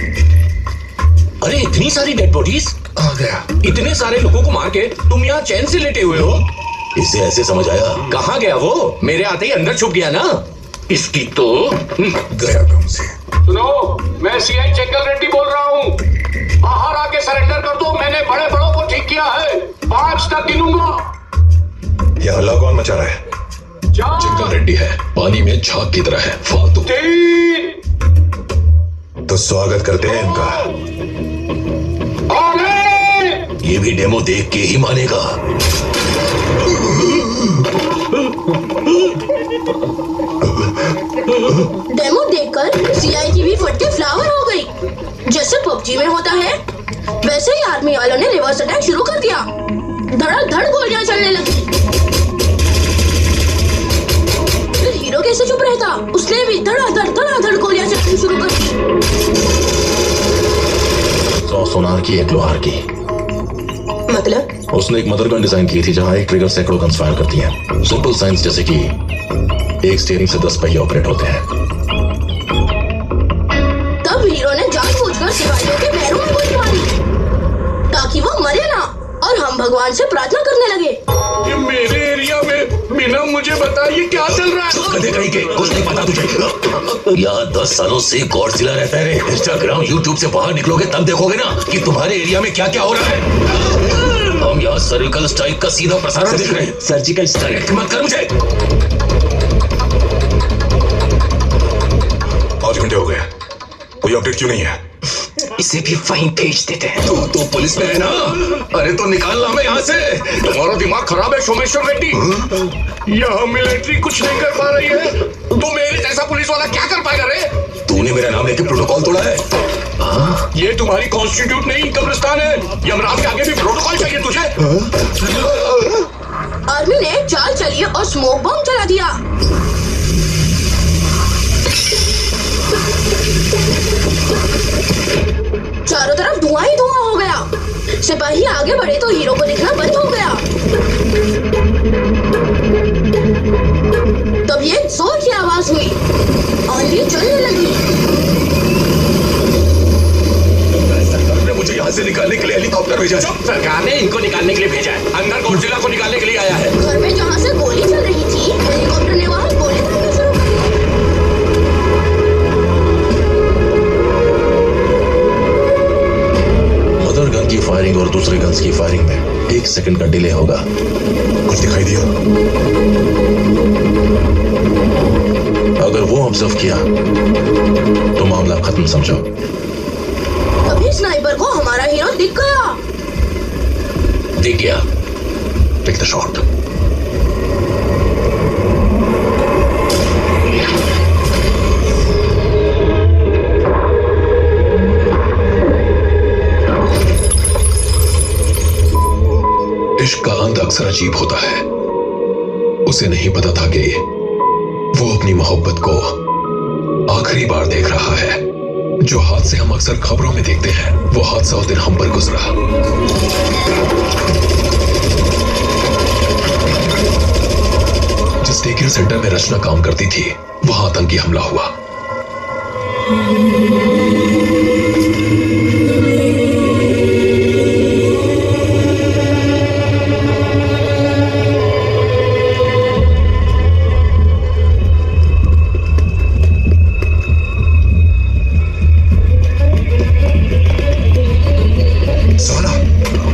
अरे इतनी सारी डेड बॉडीज आ गया। इतने सारे लोगों को मार के तुम यहाँ चैन से लेटे हुए हो। इसे ऐसे समझ आया? कहाँ गया वो? मेरे आते ही अंदर छुप गया ना। इसकी तो गया कम से। सुनो, मैं सीआई जंगल रेड्डी बोल रहा हूँ। बाहर आके सरेंडर कर दो। मैंने बड़े बड़ों को ठीक किया है। 5 तक गिनूंगा। यह हल्ला कौन मचा रहा है? जंगल रेड्डी है, पानी में झाग की तरह है, फालतू। तो स्वागत करते हैं इनका। ये भी डेमो देख के ही मानेगा। डेमो देखकर सीआई की भी फट के फ्लावर हो गई। जैसे पबजी में होता है वैसे ही आर्मी वालों ने रिवर्स अटैक शुरू कर दिया। धड़ाधड़ गोलियां चलने लगी। फिर हीरो कैसे चुप रहता, उसने भी धड़ाधड़ गोलियां चलनी शुरू कर दी। 100 सोनार की 1 लोहार की। मतलब उसने एक मदर गन डिजाइन की थी जहां एक ट्रिगर सैकड़ों गन्स फायर करती है। सिंपल साइंस जैसे कि एक स्टीयरिंग से 10 पहिए ऑपरेट होते हैं। तब हीरो ने जानबूझकर सिपाहियों के पैरों में गोली मारी ताकि वो मरे ना और हम भगवान से प्रार्थना करने लगे। ये मेरे एरिया में बिना मुझे बताइए क्या चल रहा है? कदे कहीं के कुछ नहीं पता तुझे। यहाँ 10 सालों से गॉडजिला रहता है। इंस्टाग्राम यूट्यूब से बाहर निकलोगे तब देखोगे ना कि तुम्हारे एरिया में क्या क्या हो रहा है। हम यहाँ सर्जिकल स्ट्राइक का सीधा प्रसारण देख रहे हैं। सर्जिकल स्ट्राइक मत कर मुझे। 5 घंटे हो गए, कोई अपडेट क्यों नहीं है? इसे भी वहीं भेज देते हैं। तू तो पुलिस में है ना? अरे तो निकाल ला मैं यहाँ से। तुम्हारा दिमाग खराब है सोमेश्वर रेड्डी। यहाँ मिलिट्री कुछ नहीं कर पा रही है तो मेरे जैसा पुलिस वाला क्या कर पाएगा रे? तूने मेरा नाम लेके प्रोटोकॉल तोड़ा है। ये तुम्हारी कॉन्स्टिट्यूट नहीं कब्रिस्तान है। यमराज के आगे भी प्रोटोकॉल चाहिए तुझे। आर्मी ने चाल चली और स्मोक बम चला दिया। चारों तरफ धुआं ही धुआं हो गया। सिपाही आगे बढ़े तो हीरो को दिखना बंद हो गया। तब ये जोर की आवाज हुई, आंधी चलने लगी। सरकार ने मुझे यहाँ से निकालने के लिए हेलीकॉप्टर भेजा है। सरकार ने इनको निकालने के लिए भेजा है। अंदर गॉडजिला को निकालने के लिए आया है। घर में जहाँ से गोली चल रही थी हेलीकॉप्टर ने वहाँ गोली चलाना शुरू कर दी। मदर गन की फायरिंग और दूसरे गन्स की फायरिंग में 1 सेकंड का डिले होगा। कुछ दिखाई दिया? अगर वो ऑब्जर्व किया तो मामला खत्म समझो। तभी स्नाइपर को हमारा हीरो दिख गया। दिख गया। Take the shot. इश्क का अंत अक्सर अजीब होता है। उसे नहीं पता था कि वो अपनी मोहब्बत को आखिरी बार देख रहा है। जो हादसे हम अक्सर खबरों में देखते हैं वो हादसा उस दिन हम पर गुजरा। जिस डे केयर सेंटर में रचना काम करती थी वहां आतंकी हमला हुआ।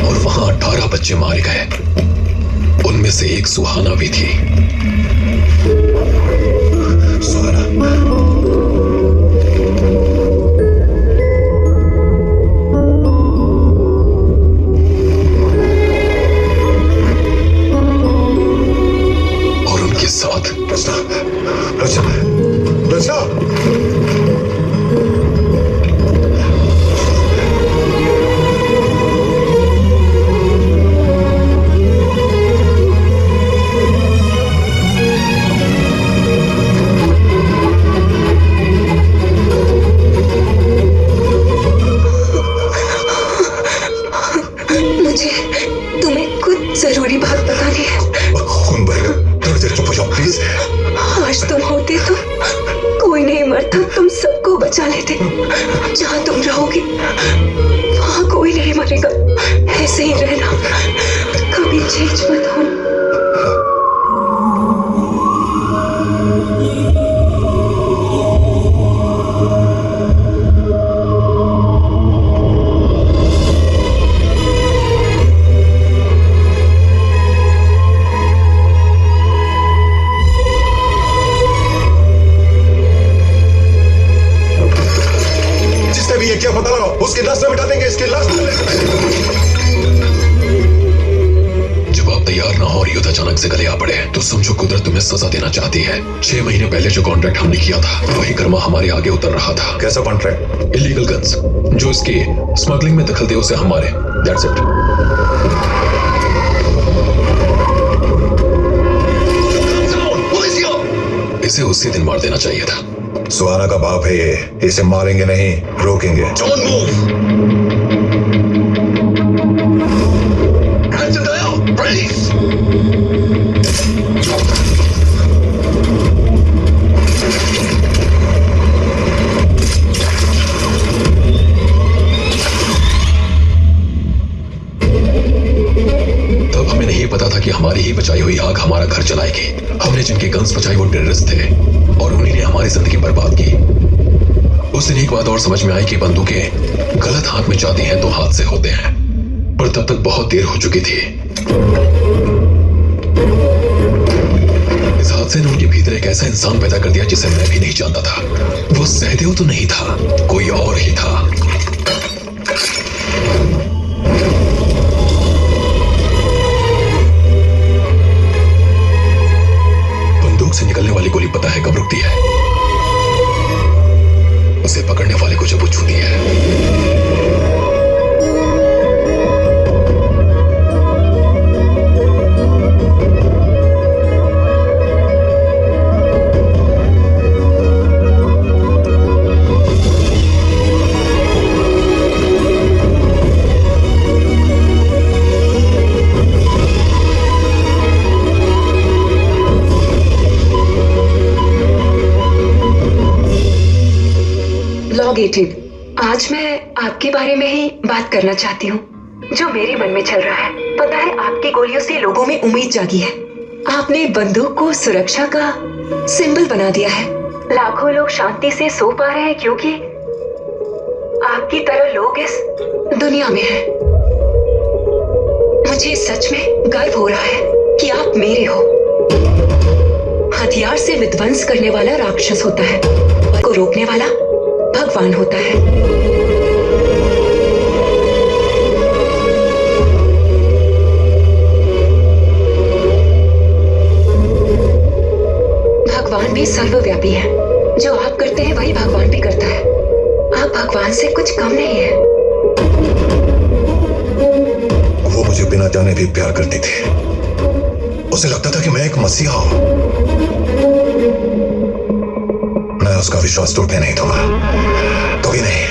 और वहां 18 बच्चे मारे गए। उनमें से एक सुहाना भी थी। और उनके साथ रचना। जरूरी बात बतानी है। खून बह रहा, थोड़ी देर चुप हो जाओ प्लीज। आज तुम होते तो कोई नहीं मरता, तुम सबको बचा लेते। जहाँ तुम रहोगे वहाँ कोई नहीं मरेगा। ऐसे ही रहना, कभी चेंज मत होना। क्या पता लगाओ, उसकी लाश न मिटा देंगे, इसकी लाश। जब आप तैयार करना हो और युद्ध अचानक से गले आ पड़े तो समझो कुदरत तुम्हें सजा देना चाहती है। 6 महीने पहले जो कॉन्ट्रैक्ट हमने किया था वही कर्मा हमारे आगे उतर रहा था। कैसा कॉन्ट्रैक्ट? इलीगल गन्स, जो इसकी स्मगलिंग में दखल दे उसे हम मारे। That's it. इसे उसी दिन मार देना चाहिए था। सुहाना का बाप है ये, इसे मारेंगे नहीं, रोकेंगे। Don't move! Hands in the air! Brace! तब हमें नहीं पता था कि हमारी ही बचाई हुई आग हमारा घर जलाएगी। हमने जिनके गन्स बचाई वो टेररिस्ट थे और उन्हीं ने हमारी जिंदगी बर्बाद की। उस दिन एक बात और समझ में आई कि बंदूकें गलत हाथ में जाती हैं तो हादसे होते हैं, पर तब तक बहुत देर हो चुकी थी। इस हादसे ने उनके भीतर एक ऐसा इंसान पैदा कर दिया जिसे मैं भी नहीं जानता था। वो सहदेव तो नहीं था, कोई और ही था। बंदूक से निकलने वाली गोली पता है कब रुकती है? उसे पकड़ने वाले को जब वो छूती है। आज मैं आपके बारे में ही बात करना चाहती हूँ, जो मेरे मन में चल रहा है। पता है, आपकी गोलियों से लोगों में उम्मीद जागी है। आपने बंदूक को सुरक्षा का सिंबल बना दिया है। लाखों लोग शांति से सो पा रहे हैं क्योंकि आपकी तरह लोग इस दुनिया में हैं। मुझे सच में गर्व हो रहा है कि आप मेरे हो। हथियार से विध्वंस करने वाला राक्षस होता है और को रोकने वाला भगवान होता है। भगवान भी सर्वव्यापी है। जो आप करते हैं वही भगवान भी करता है। आप भगवान से कुछ कम नहीं है। वो मुझे बिना जाने भी प्यार करती थी। उसे लगता था कि मैं एक मसीहा हूं। मैं उसका विश्वास टूटने नहीं दूंगा, कभी नहीं।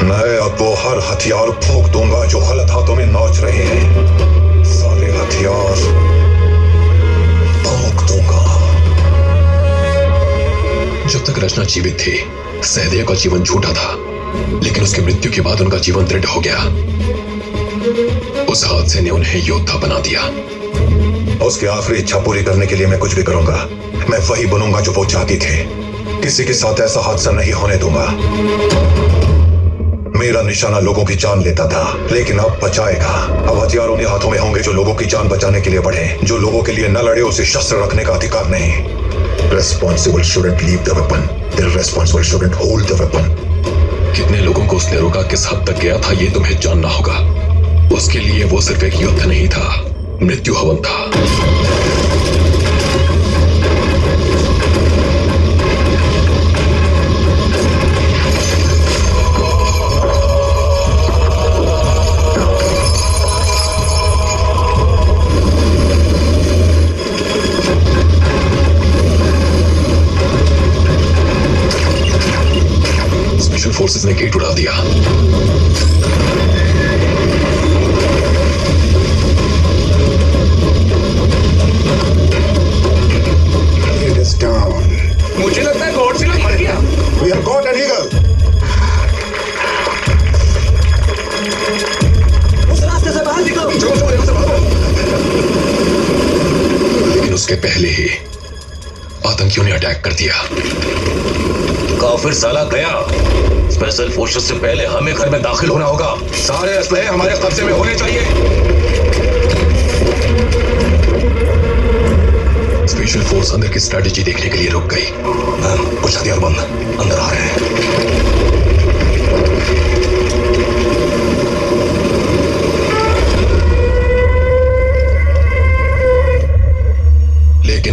मैं अब वो हर हथियार फूंक दूंगा जो गलत हाथों में नौच रहे हैं। सारे हथियार फूंक दूंगा। जब तक रचना जीवित थी, सहदेव का जीवन झूठा था, लेकिन उसकी मृत्यु के बाद उनका जीवन दृढ़ हो गया। उस हादसे ने उन्हें योद्धा बना दिया। उसकी आखिरी इच्छा पूरी करने के लिए मैं कुछ भी करूंगा। मैं वही बनूंगा जो वो चाहती थी। किसी के साथ ऐसा हादसा नहीं होने दूंगा। मेरा निशाना लोगों की जान लेता था, लेकिन अब बचाएगा। अब हथियार उन्हीं हाथों में होंगे जो लोगों की जान बचाने के लिए बढ़े। जो लोगों के लिए न लड़े उसे शस्त्र रखने का अधिकार नहीं। Responsible shouldn't leave the weapon. The irresponsible shouldn't hold the weapon. कितने लोगों को उसने रोका, किस हद तक गया था, ये तुम्हें जानना होगा। उसके लिए वो सिर्फ एक युद्ध नहीं था, मृत्यु हवन था। स्पेशल फोर्सेस ने गेट उड़ा दिया। मुझे लगता है गॉडजिला मर गया। We have caught an eagle. उस रास्ते से बाहर निकलो। लेकिन उसके पहले ही आतंकियों ने अटैक कर दिया। काफिर साला गया। स्पेशल फोर्सेस से पहले हमें घर में दाखिल होना होगा। सारे असलहे हमारे कब्जे में होने चाहिए। स्पेशल फोर्स अंदर की स्ट्रेटेजी देखने के लिए रुक गई। कुछ हथियारबंद अंदर आ रहे हैं।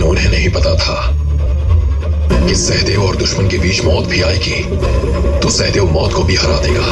उन्हें नहीं पता था कि सहदेव और दुश्मन के बीच मौत भी आएगी तो सहदेव मौत को भी हरा देगा।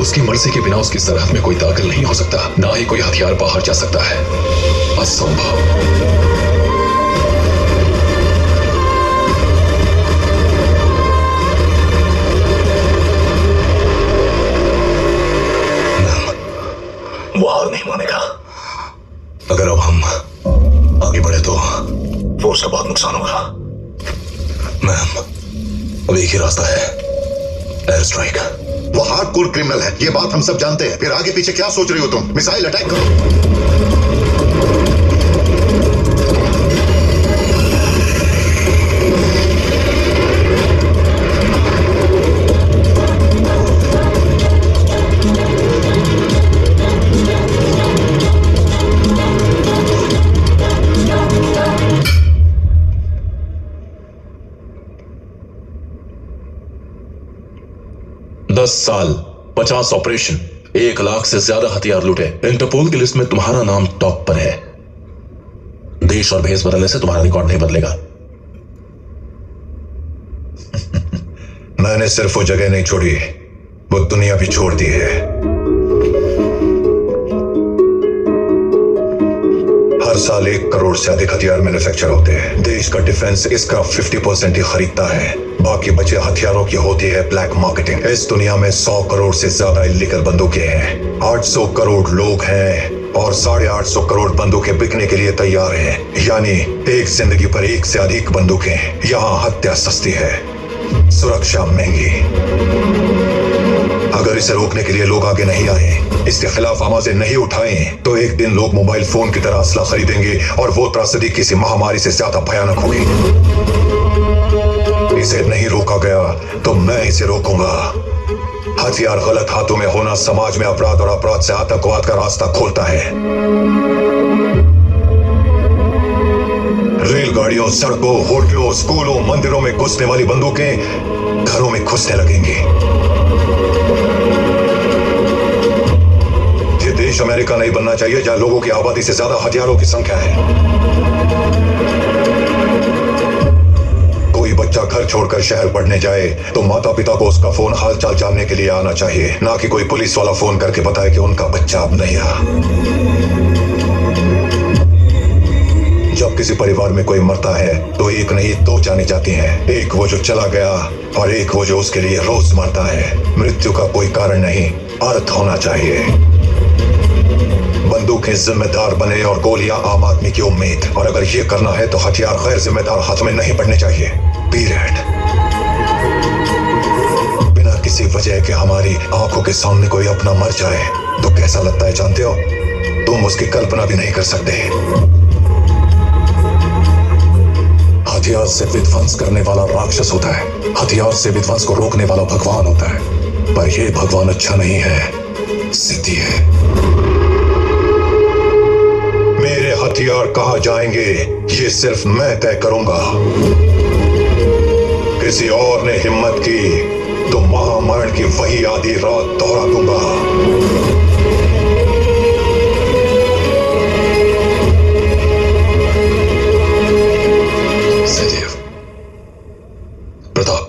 उसकी मर्जी के बिना उसकी सरहद में कोई दाखिल नहीं हो सकता, ना ही कोई हथियार बाहर जा सकता है। असंभव। मैम, अब एक ही रास्ता है, एयर स्ट्राइक। वो हार्डकोर क्रिमिनल है, ये बात हम सब जानते हैं। फिर आगे पीछे क्या सोच रही हो तुम? मिसाइल अटैक करो। साल, 50 ऑपरेशन, 1 लाख से ज्यादा हथियार लूटे। इंटरपोल की लिस्ट में तुम्हारा नाम टॉप पर है। देश और भेष बदलने से तुम्हारा रिकॉर्ड नहीं बदलेगा। मैंने सिर्फ वो जगह नहीं छोड़ी, वो दुनिया भी छोड़ दी है। हर साल 1 करोड़ से अधिक हथियार मैन्युफैक्चर होते हैं। देश का डिफेंस इसका 50% ही खरीदता है, बाकी बचे हथियारों की होती है ब्लैक मार्केटिंग। इस दुनिया में 100 करोड़ से ज्यादा इलीगल बंदूकें हैं, 800 करोड़ लोग हैं और 850 करोड़ बंदूकें बिकने के लिए तैयार हैं। यानी एक जिंदगी पर 1 से अधिक बंदूकें। यहाँ हत्या सस्ती है, सुरक्षा महंगी। अगर इसे रोकने के लिए लोग आगे नहीं आए, इसके खिलाफ आवाजें नहीं उठाएं, तो एक दिन लोग मोबाइल फोन की तरह असला खरीदेंगे और वो त्रासदी किसी महामारी से ज्यादा भयानक होगी। इसे नहीं रोका गया तो मैं इसे रोकूंगा। हथियार गलत हाथों में होना समाज में अपराध और अपराध से आतंकवाद का रास्ता खोलता है। रेलगाड़ियों, सड़कों, होटलों, स्कूलों, मंदिरों में घुसने वाली बंदूकें घरों में घुसने लगेंगी। ये देश अमेरिका नहीं बनना चाहिए जहां लोगों की आबादी से ज्यादा हथियारों की संख्या है। कोई बच्चा घर छोड़कर शहर पढ़ने जाए तो माता पिता को उसका फोन हालचाल जानने के लिए आना चाहिए, ना कि कोई पुलिस वाला फोन करके बताए कि उनका बच्चा अब नहीं रहा। जब किसी परिवार में कोई मरता है तो एक नहीं 2 जाने जाती हैं। एक वो जो चला गया और एक वो जो उसके लिए रोज मरता है। मृत्यु का कोई कारण नहीं, अर्थ होना चाहिए। बंदूकें जिम्मेदार बने और गोलियां आम आदमी की उम्मीद। और अगर ये करना है तो हथियार गैर जिम्मेदार हाथ में नहीं पड़ने चाहिए। पीरियड। बिना किसी वजह के हमारी आंखों के सामने कोई अपना मर जाए तो कैसा लगता है जानते हो? तुम उसकी कल्पना भी नहीं कर सकते। हथियार से विध्वंस करने वाला राक्षस होता है, हथियार से विध्वंस को रोकने वाला भगवान होता है। पर यह भगवान अच्छा नहीं है, सिद्धि है। मेरे हथियार कहाँ जाएंगे ये सिर्फ मैं तय करूंगा। किसी और ने हिम्मत की तो महामरण की वही आधी रात दोहरा दूंगा। सदैव Pratap.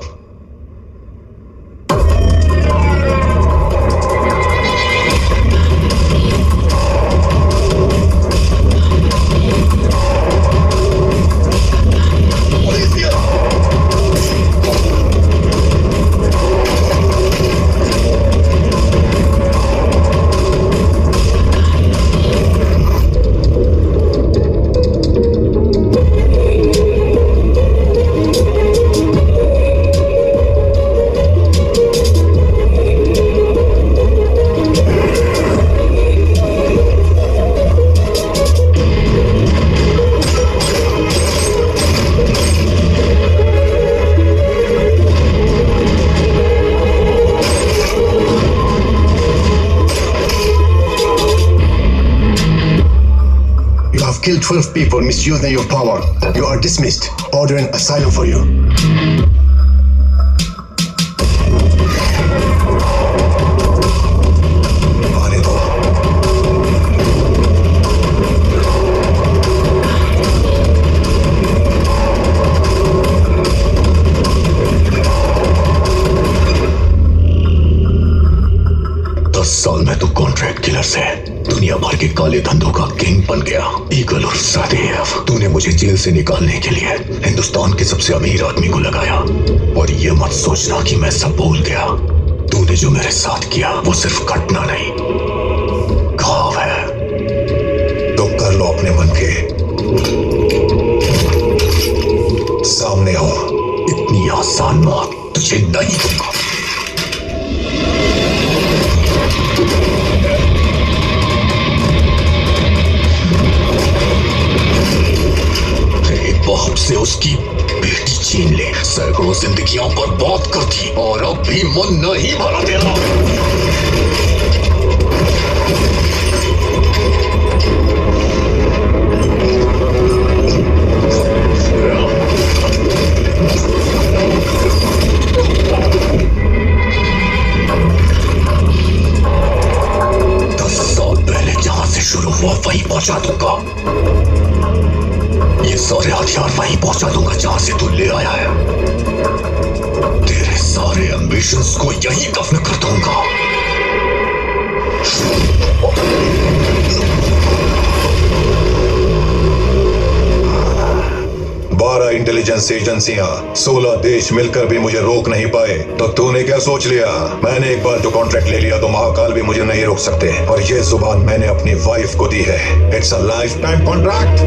Killed 12 people misusing your power. You are dismissed. Ordering asylum for you. आने दो। साल में तो कॉन्ट्रैक्ट किलर से दुनिया भर के काले धंधों का किंग बन गया। ईगल और सदैव तूने मुझे जेल से निकालने के लिए हिंदुस्तान के सबसे अमीर आदमी को लगाया। और ये मत सोचना कि मैं सब भूल गया। तूने जो मेरे साथ किया वो सिर्फ घटना नहीं, घाव है। तो कर लो अपने मन के। सामने हो, इतनी आसान मौत तुझे नहीं दूंगा। बाप से उसकी बेटी छीन ले, सैकड़ों जिंदगियां बर्बाद कर दी और अब भी मन नहीं भरा तेरा। शुरू हुआ वहीं पहुंचा दूंगा, ये सारे हथियार वहीं पहुंचा दूंगा जहां से तू ले आया है। तेरे सारे एम्बिशंस को यहीं दफन कर दूंगा। 12 इंटेलिजेंस एजेंसियां, 16 देश मिलकर भी मुझे रोक नहीं पाए, तो तूने क्या सोच लिया? मैंने एक बार जो कॉन्ट्रैक्ट ले लिया तो महाकाल भी मुझे नहीं रोक सकते। और ये जुबान मैंने अपनी वाइफ को दी है। It's a life time contract.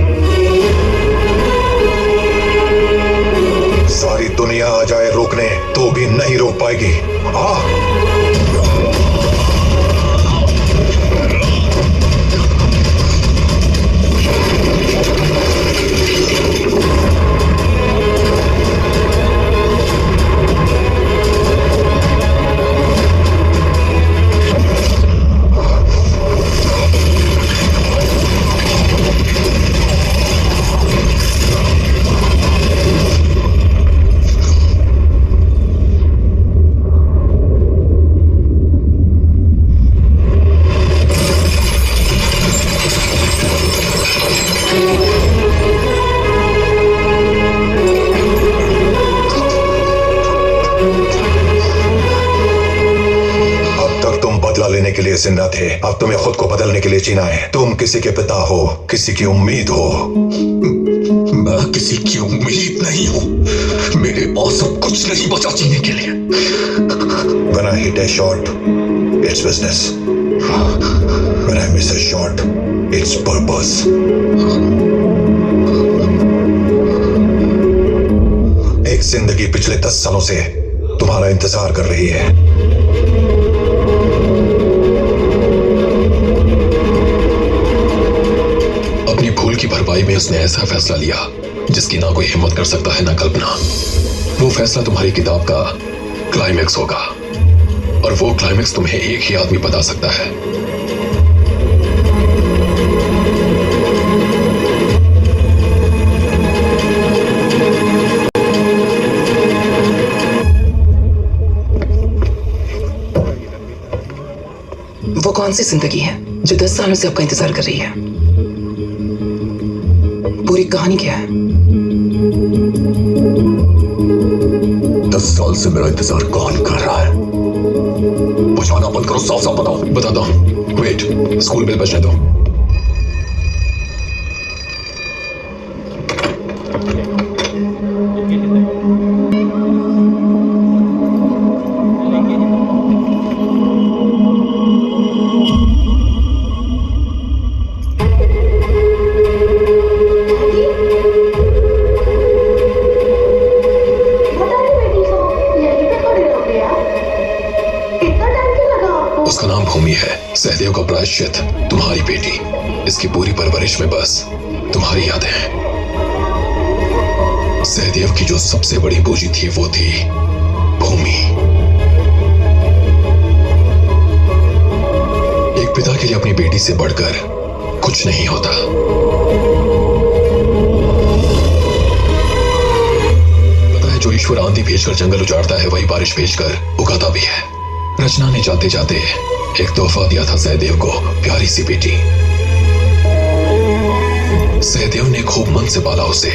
सारी दुनिया आ जाए रोकने तो भी नहीं रोक पाएगी। के लिए जिंदा थे, अब तुम्हें खुद को बदलने के लिए जीना है। तुम किसी के पिता हो, किसी की उम्मीद हो। मैं किसी की उम्मीद नहीं हूं। मेरे पास अब कुछ नहीं बचा जीने के लिए। When I hit a shot, it's business. When I miss a shot, it's purpose. एक जिंदगी पिछले 10 सालों से तुम्हारा इंतजार कर रही है। भूल की भरपाई में उसने ऐसा फैसला लिया जिसकी ना कोई हिम्मत कर सकता है ना कल्पना। वो फैसला तुम्हारी किताब का क्लाइमैक्स होगा, और वो क्लाइमैक्स तुम्हें एक ही आदमी बता सकता है। वो कौन सी जिंदगी है जो 10 सालों से आपका इंतजार कर रही है? पूरी कहानी क्या है? 10 साल से मेरा इंतजार कौन कर रहा है? बुझाना बंद करो, साफ साफ बताओ। बताता हूं। वेट, स्कूल बेल बजने दो। सहदेव का प्रायश्चित तुम्हारी बेटी। इसकी पूरी परवरिश में बस तुम्हारी यादें हैं। सहदेव की जो सबसे बड़ी पूंजी थी वो थी भूमि। एक पिता के लिए अपनी बेटी से बढ़कर कुछ नहीं होता। पता है, जो ईश्वर आंधी भेजकर जंगल उजाड़ता है वही बारिश भेजकर उगाता भी है। रचना ने जाते जाते एक तोहफा दिया था सहदेव को, प्यारी सी बेटी। सहदेव ने खूब मन से पाला उसे,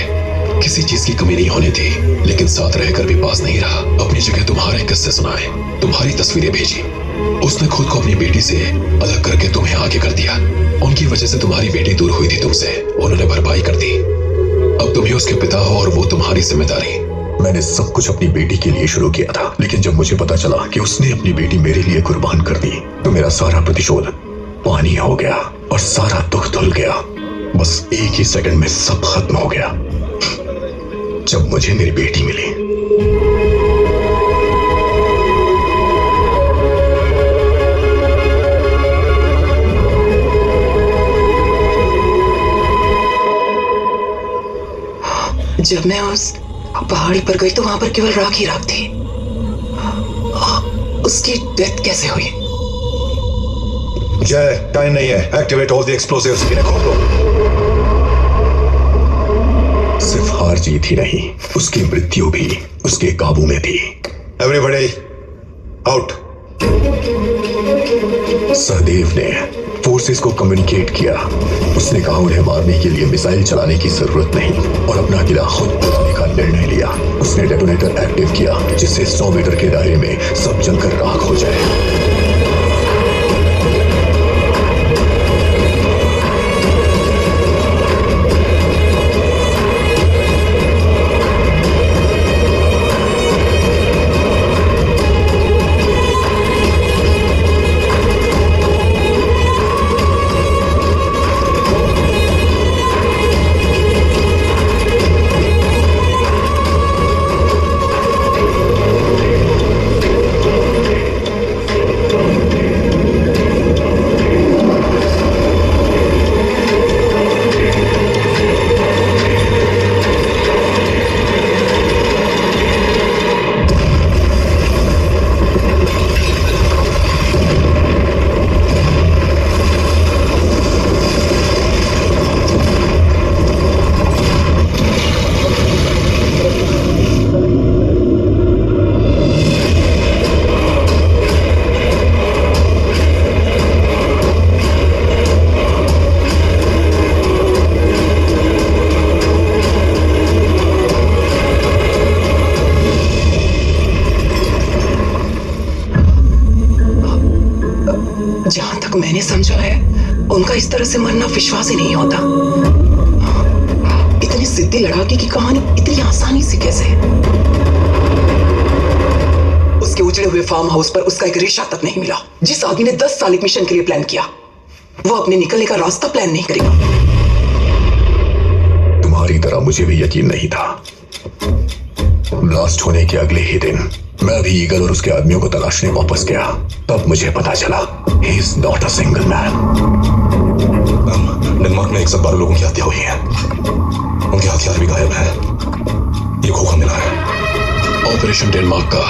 किसी चीज की कमी नहीं होने दी, लेकिन साथ रहकर भी पास नहीं रहा। अपनी जगह तुम्हारे किस्से सुनाए, तुम्हारी तस्वीरें भेजी। उसने खुद को अपनी बेटी से अलग करके तुम्हें आगे कर दिया। उनकी वजह से तुम्हारी बेटी दूर हुई थी तुमसे, उन्होंने भरपाई कर दी। अब तुम ही उसके पिता हो और वो तुम्हारी जिम्मेदारी। मैंने सब कुछ अपनी बेटी के लिए शुरू किया था, लेकिन जब मुझे पता चला कि उसने अपनी बेटी मेरे लिए कुर्बान कर दी, तो मेरा सारा प्रतिशोध पानी हो गया और सारा दुख धुल गया। बस एक ही सेकंड में सब खत्म हो गया। जब मुझे मेरी बेटी मिली। जब मैं उस पहाड़ी पर गई तो वहां पर केवल राख ही राख थी। उसकी डेथ कैसे हुई? जय, टाइम नहीं है। Activate all the explosives. इन्हें खोल दो। सिर्फ हार जीत ही नहीं, उसकी मृत्यु भी उसके काबू में थी। Everybody out. सहदेव ने फोर्सेस को कम्युनिकेट किया। उसने कहा उन्हें मारने के लिए मिसाइल चलाने की जरूरत नहीं और अपना किला खुद बनाने का निर्णय लिया। उसने डेटोनेटर एक्टिव किया जिससे 100 मीटर के दायरे में सब जलकर राख हो जाए। जहां तक मैंने समझा है उनका इस तरह से मरना विश्वास ही नहीं होता। इतनी जिद्दी लड़ाके की कहानी इतनी आसानी से कैसे? उसके उजड़े हुए फार्म हाउस पर उसका एक रेशा तक नहीं मिला। जिस आदमी ने 10 साल एक मिशन के लिए प्लान किया वो अपने निकलने का रास्ता प्लान नहीं करेगा। तुम्हारी तरह मुझे भी यकीन नहीं था। ब्लास्ट होने के अगले ही दिन मैं भी ईगल और उसके आदमियों को तलाशने वापस गया। तब मुझे पता चला he is not a single man। Denmark में 112 लोगों की हत्या हुई है। उनके हथियार भी गायब है। ये खोखा मिला है। ऑपरेशन डेनमार्क का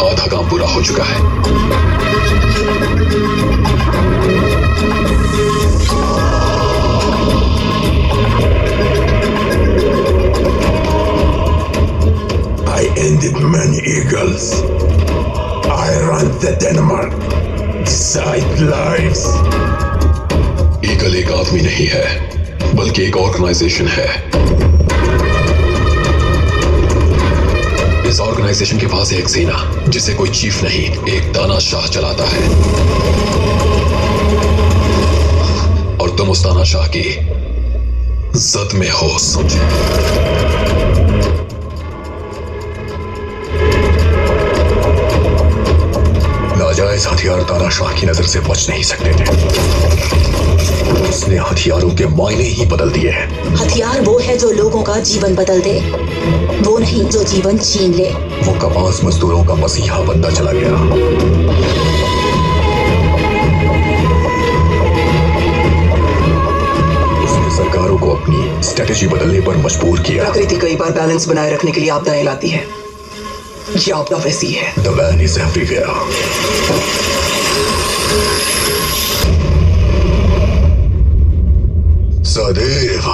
आधा काम पूरा हो चुका है। I ended many eagles. I ran the Denmark. Decide lives. Eagle एक आदमी नहीं है बल्कि एक ऑर्गेनाइजेशन है। इस ऑर्गेनाइजेशन के पास एक सेना जिसे कोई चीफ नहीं एक तानाशाह चलाता है और तुम उस तानाशाह की जद में हो। समझे? नाजायज हथियार तानाशाह की नजर से बच नहीं सकते थे। उसने हथियारों के मायने ही बदल दिए हैं। हथियार वो है जो लोगों का जीवन बदल दे, वो नहीं जो जीवन छीन ले। वो कपास मजदूरों का मसीहा बनता चला गया। उसने सरकारों को अपनी स्ट्रेटेजी बदलने पर मजबूर किया। प्रकृति कई बार बैलेंस बनाए रखने के लिए आपदाएं लाती है। ये आपदा वैसी है। The man is everywhere। Sahdev,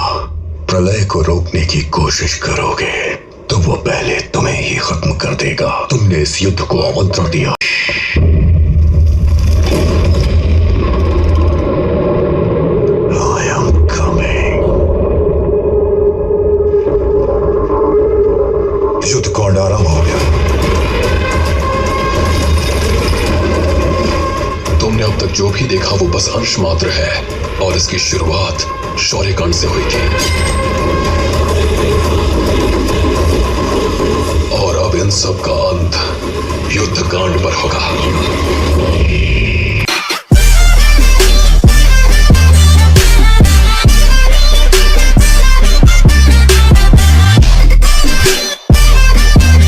प्रलय को रोकने की कोशिश करोगे तो वो पहले तुम्हें ही खत्म कर देगा। तुमने इस युद्ध को आमंत्रण दिया। I am coming। युद्ध कौन आराम हो गया। तुमने अब तक जो भी देखा वो बस अंश मात्र है और इसकी शुरुआत शौर्यकांड से हुई थी।